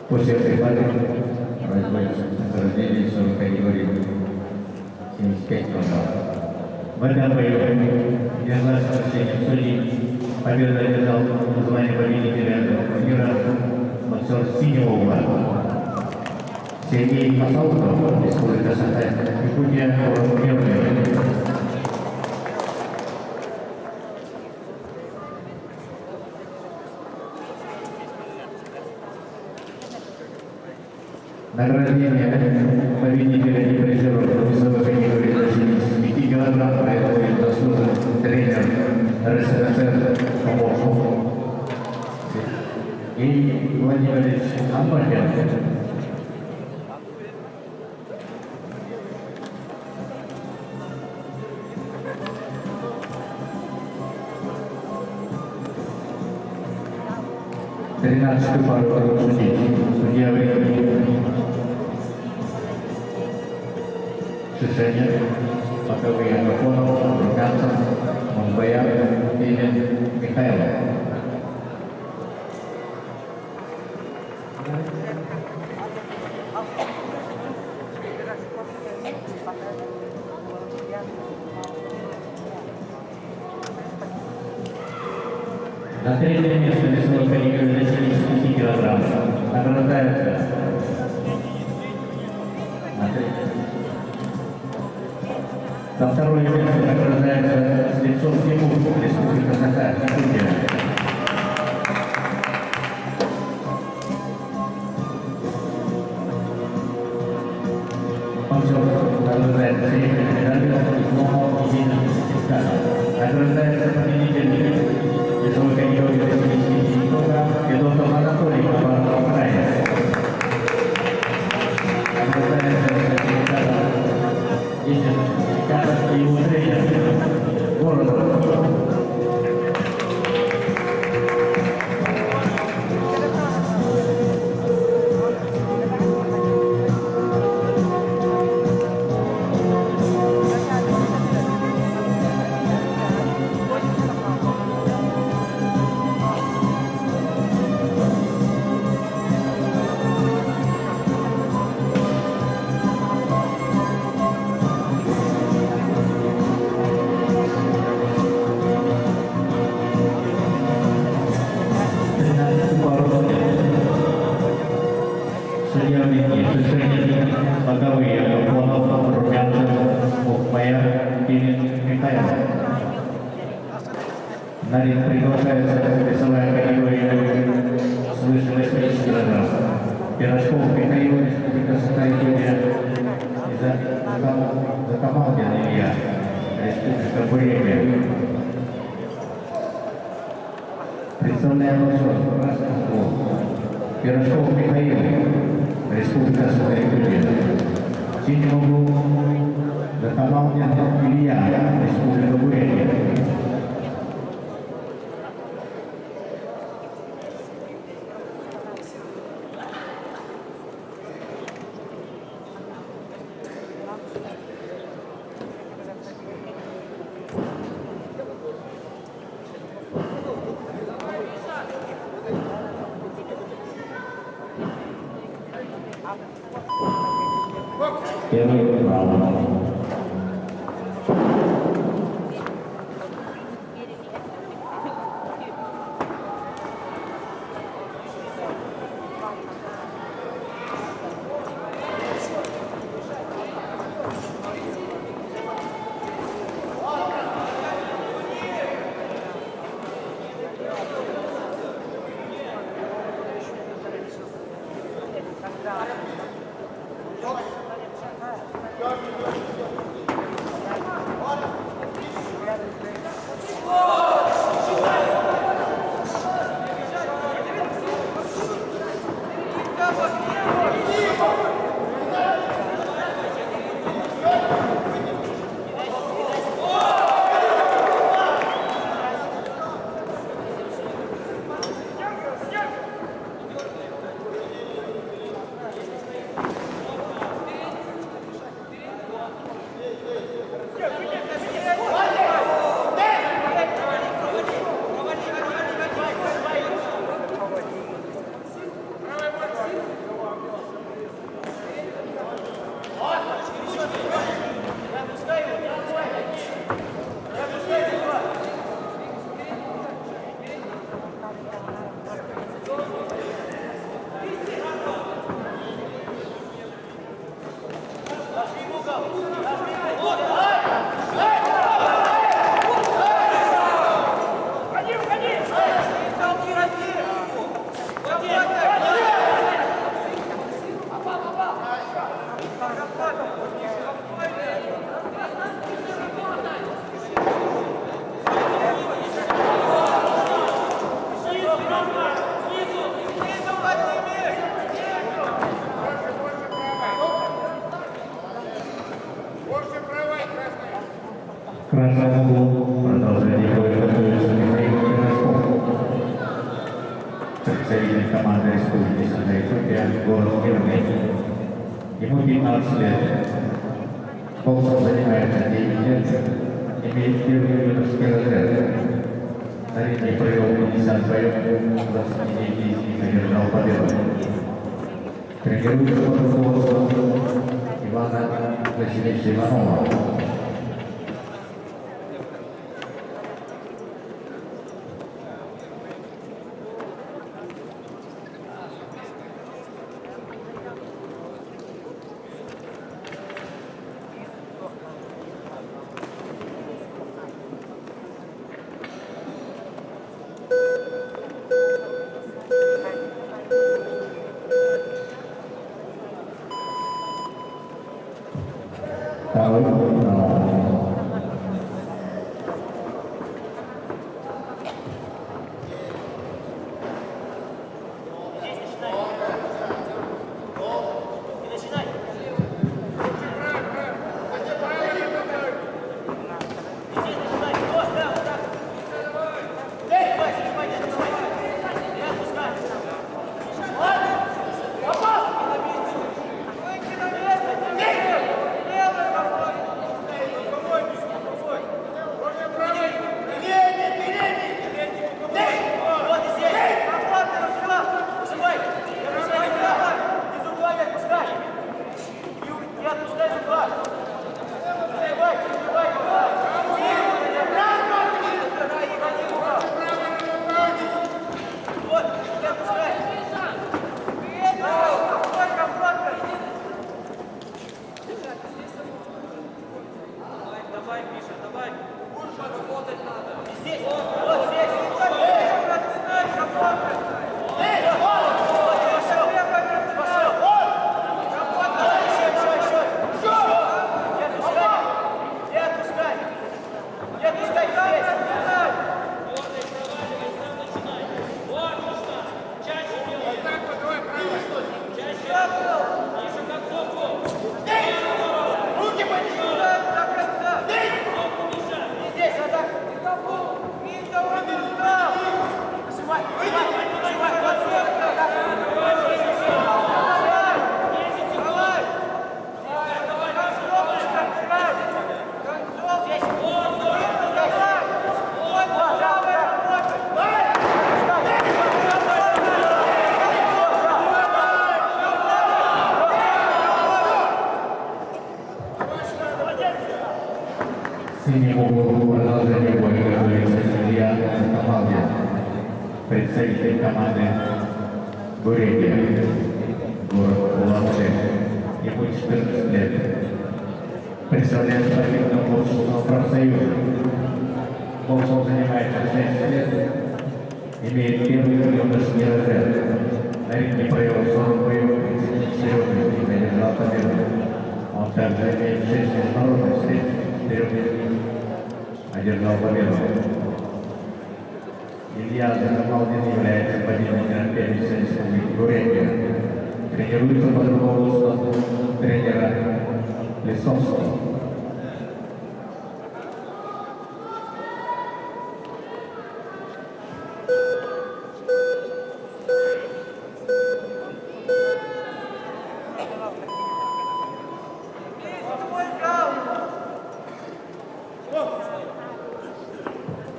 После этой фазы производится награждение 40 категорий 75 килограмм. В этом бою единогласным решением судей победу одержал звание победителя турнира боксер синего угла Сергей Масалков, Республика Саха-Якутия, первый. Награждение победителя и призеров весовой категории до 75 килограмм производит заслуженный тренер РСФСР Поморского Евгений Владимирович Амбакин. Тринадцатый пару судей. Судья времени. Шишенин, Маковый Агафонов, Руканцев, Мунбаян, Пилин, Михайлов. На третье место весовой категории до 75 килограмм награждается на второе место награждается Слепцов Тимур, Республика Саха-Якутия. Награждается серебряной медалью дипломом единым сертификатом. Награждается победитель весовой категории до 75 килограмм Федотов Анатолий, Хабаровск, Украина. Награждается сертификатом единым сертификатом и его тренер города. Маковый Агафонов, Румянцев, Мухмаян, Пилин, Михайлов. На ринг приглашается весовая категория свыше 80 килограмм. Пирожков Михаил, Республика Саха-Якутия, и Закамалдин Илья, Республика Бурятия. Представляем боксер красный футбол. Пирожков Михаил, Республика Саха-Якутия. В синем углу Закамалдин Илья, Республика Бурятия. Первый раунд. команды Республики Саха-Якутия, город Мирный. Ему 15 лет. Боксом занимается 9 лет, имеет первый юношеский разряд. На ринге провел 50 боев, 29 из них одержал победу. Тренируется под руководством Ивана Васильевича Иванова. Продолжение боя готовится Илья Камалдин, представитель команды Бурятия, город Улан-Удэ, ему 14 лет. Представляет спортивного боксового профсоюза. Боксом занимается 6 лет, имеет первый юношеский разряд. На ринге провел 40 боев, 34 из них одержал победу. Он также имеет 6 международных встреч, 4 из них одержал победу. Илья Камалдин является победным гран-при Республики Бурятия. Тренируется под руководством тренера Лисовского.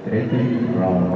Третий раунд.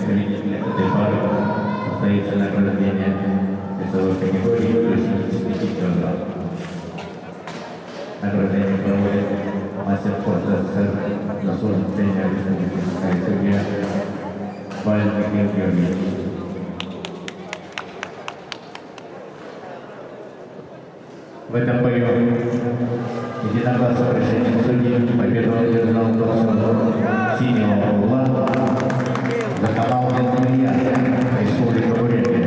победителя этой пары состоится награждение весовой категории плюс 10 кг. Награждение проводит мастер спорта СССР, заслуженный тренер Республики Саха-Якутия Павел Михаил Георгиевич. В этом бою единогласное решение судьи победу одержал синего угла за канал Генмания Республика Бурятия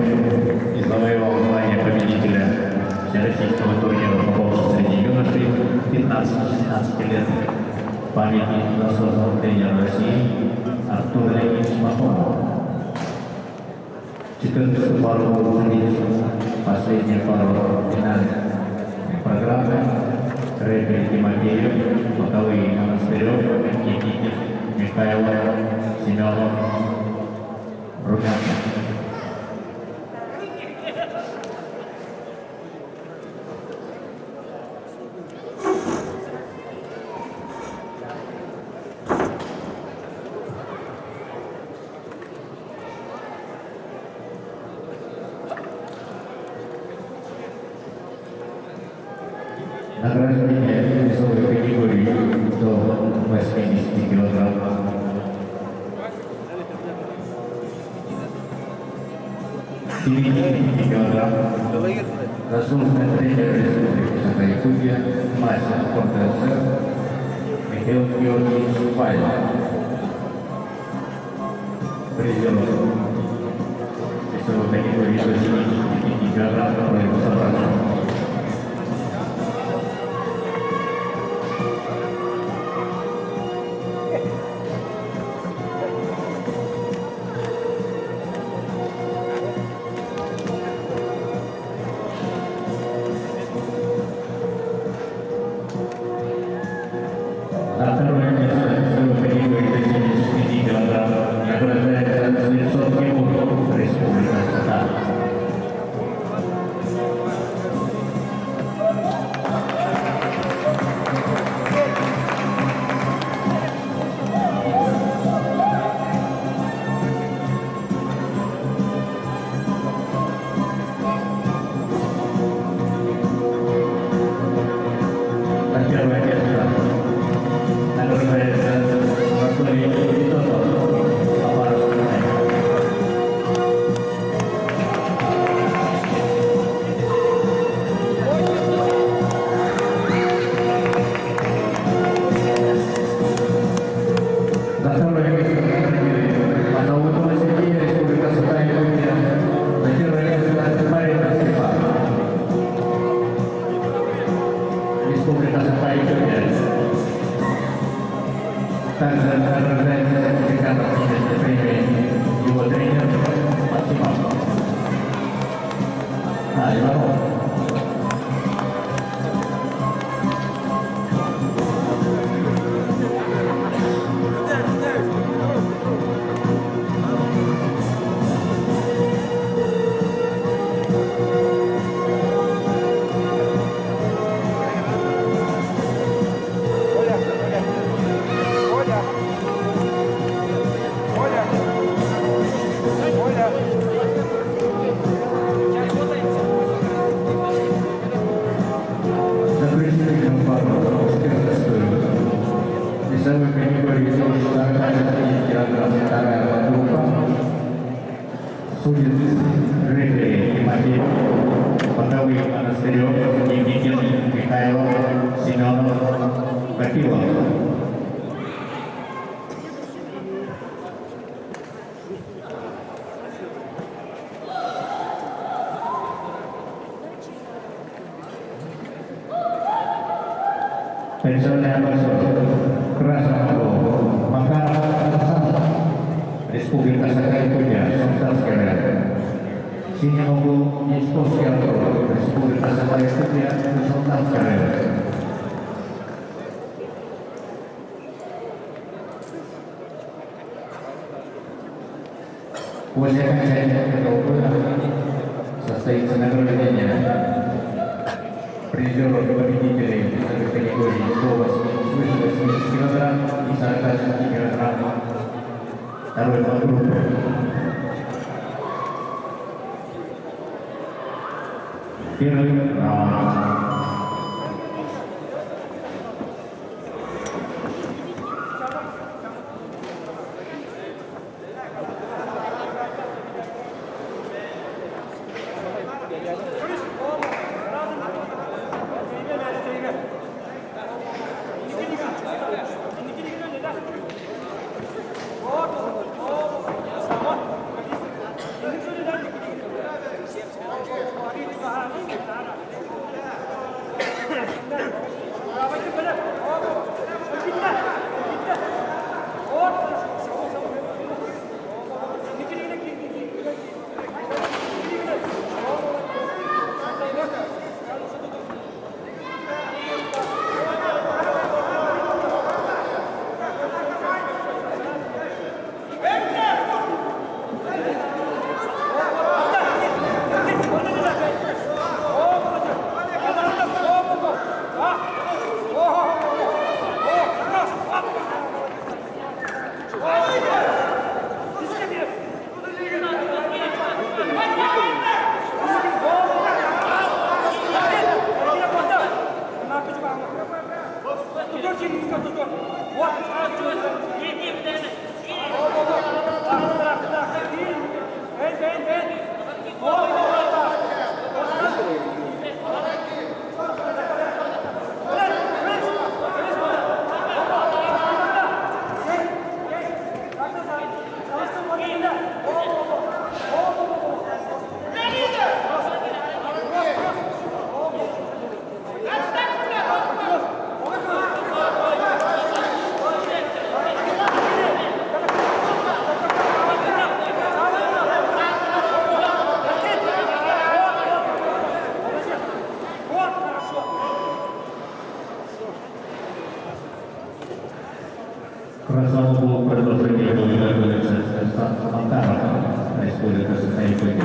и завоевал звание победителя всероссийского турнира по боксу среди юношей 15-16 лет памяти заслуженного тренера России Артура Леонидовича Махомова. 14-ю пару будут судить последнюю пару финальных программы Рэпер Тимофеев, боковые Монастырев, Никитин, Михайлов, Семенов, Румянцев. Награждение весовой категории до 80 кг. Заслуженный тренер Республики Саха-Якутия, мастер спорта СССР Михаил Георгиевич Павел. Призер весовой категории до 75 кг по его собранию. Судит Рэпер Тимофеев, боковые Монастырев, Никитин, Михайлов, Семенов, Копилов. Пенсионный образец. Красный угол. Макаров Александр. Республика Саха-Якутия. Сумская район. Синий угол. Нечковский округ. Республика Саха-Якутия. Сумская район. После окончания этого года состоится награждение призеров и победителей весовых категорий до 80, свыше 80 кг и 46 кг. taruh di bawah grup. Kiri, Красаву предложение выигрывается Самантара, Республика Состояние,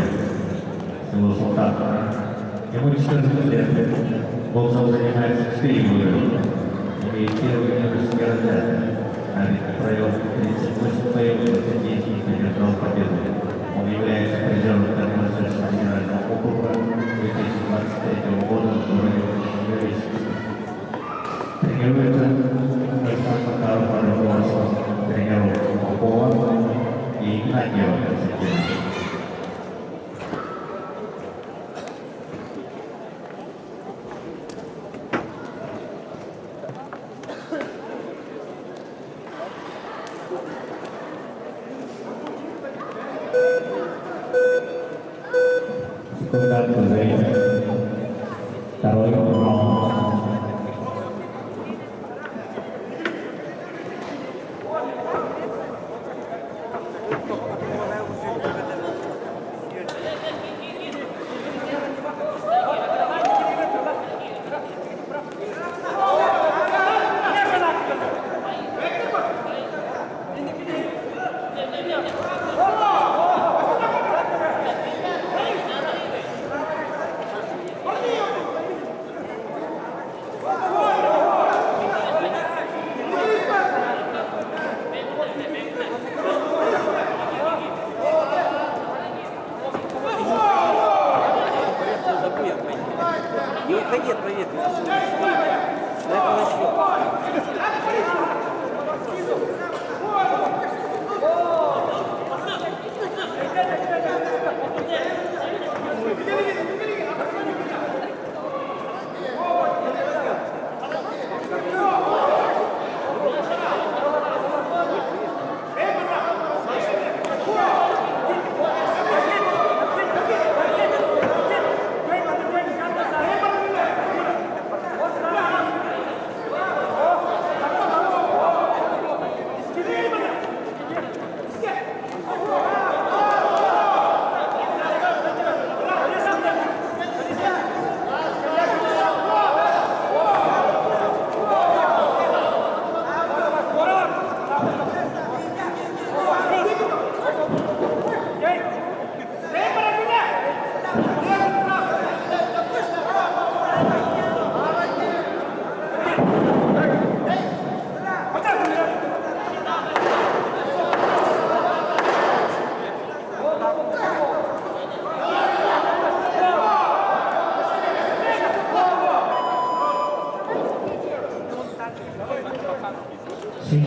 село Султан. Ему 14 лет, боксом занимается 4 года, имеет первый университет, провел 38 боев, 29 и одержал победу. Он является призером Кармасовского федерального округа 2023 года в городе Юрийск. Тренируется тренеров Попова и Игнатьева. Секундант зрения. Второй раунд.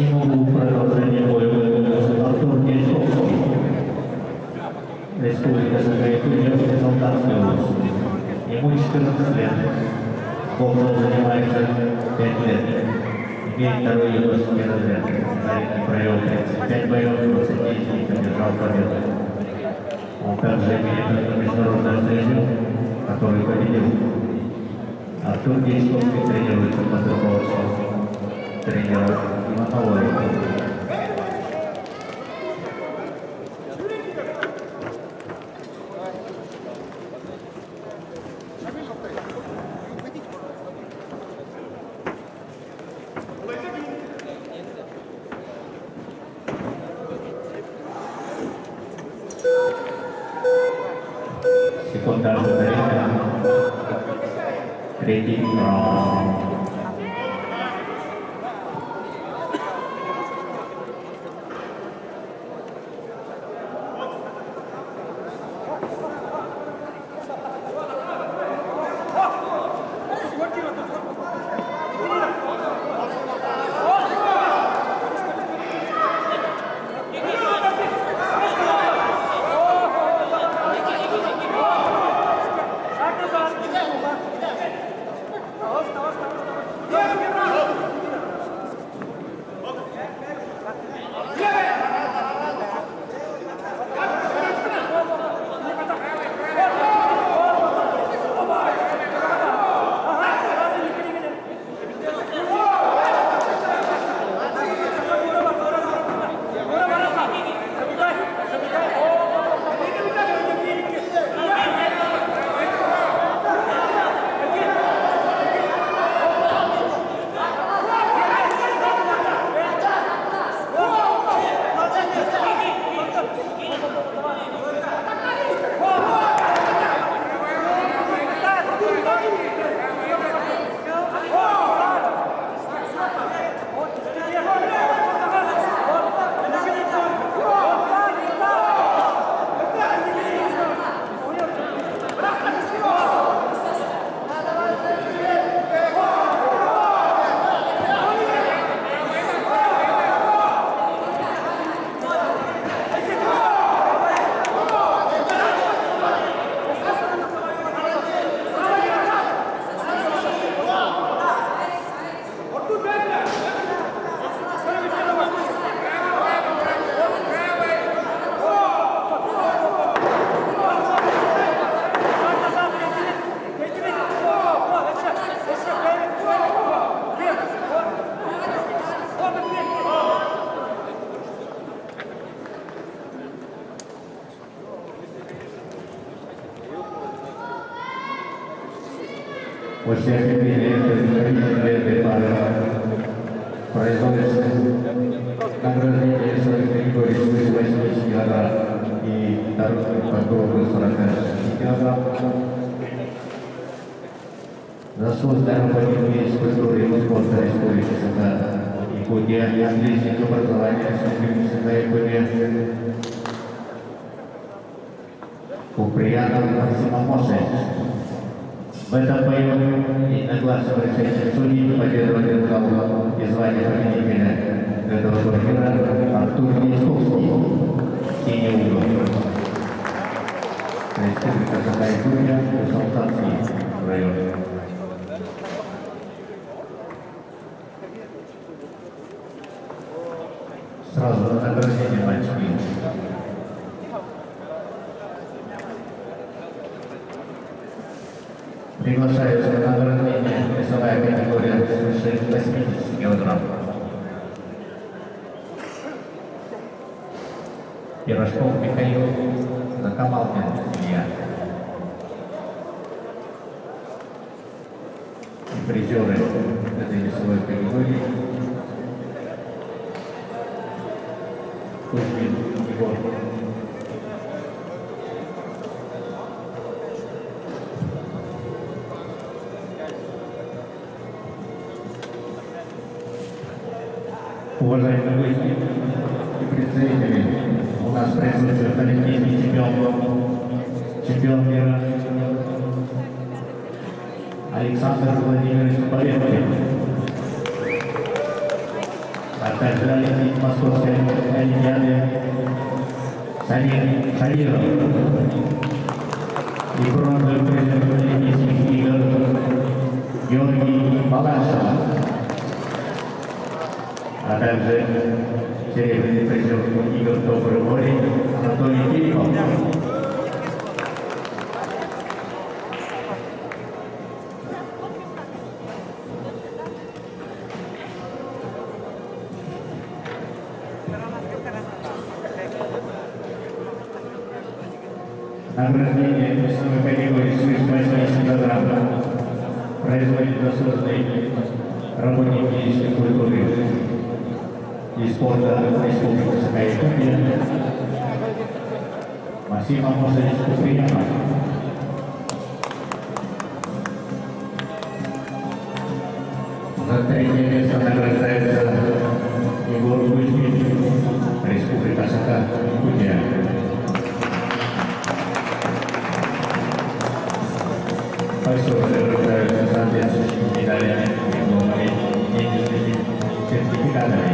синему углу продолжение боя выдвинулся Артур Гельцовский. Республика Сагаякунья, Салтанская область. Ему 14 лет. Боксом занимается 5 лет. Имеет второй юношеский разряд. На ринге провел 35 боев, 29 одержал победу. Он также имеет международную звезду, которую победил. Артур Гельцовский тренируется под руководством тренера Иванова. Секунда заряда. Третий раунд. После объявления этой пары производится награждение своих категорий свыше 80 кг и второй по кругу 46 кг. За созданную борьбу с культурой и спорта Республики Саха-Якутия, отличник образования Республики Саха-Якутия Куприянов Максим Амосович. В этом бою единогласно решением судей победу одержал и звание победителя этого турнира Артур Гельцовский. Синий угол. Республика Саха-Якутия, Салтанский район. Сразу на награждение мальчики. Приглашаются на награждение весовая категория свыше 80 кг. Пирожков Михаил, Закамалкин Илья. И призеры этой весовой категории Кузьмин Егор. Уважаемые гости и представители, у нас присутствует олимпийский чемпион мира Александр Владимирович Полевкин. Федерации Московской Олимпиады Самир Шалиров и бронзовый призер Олимпийских игр Георгий Балашев, а также серебряный призер игр Доброй воли Анатолий Филиппов. Награждение весовой категории свыше 80 килограмм производит заслуженный работник физической культуры и спорта Республики Саха-Якутия Максим Амосович Куприянов. За третье место награждается Егор Кузьмин, Республика Саха-Якутия. Награждаются соответствующими медалями, дипломами, денежными сертификатами.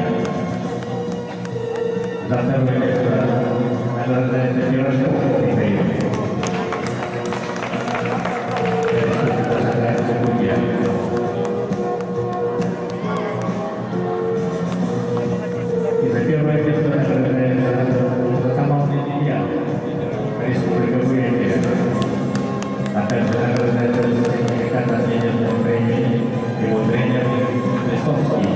За второе место награждается Пирожков Михаил. Республика Саха-Якутия. И за первое место награждается Затаманный Илья, Республика Бурятия. А также награждается сертификат от денежного премии его тренер Лисовский.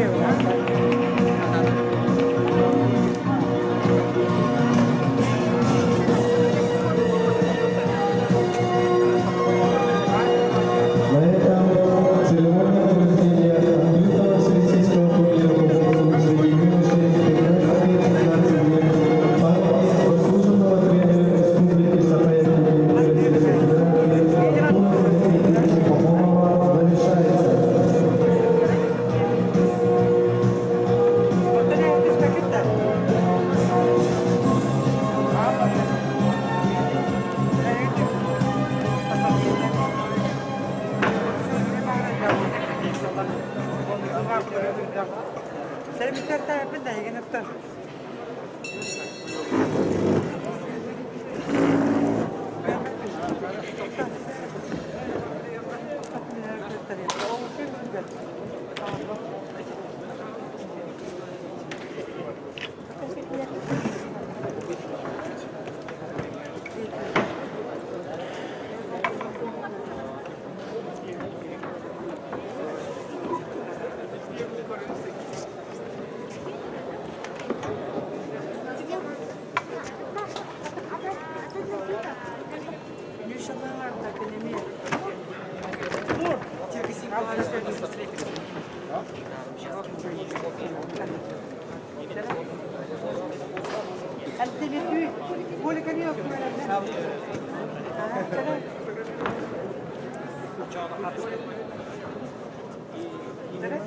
На этом церемония награждения открытого всероссийского турнира по футболу среди юношей 15-16 лет памяти заслуженного тренера Республики Саха-Якутия Российской Федерации Артура Дмитриевича Пахомова завершается. Повторяю, ты как это? Saya minta tak apa dah, kena betul. İnşallah da benim التلفزيون بقول لك اليوم ثلاث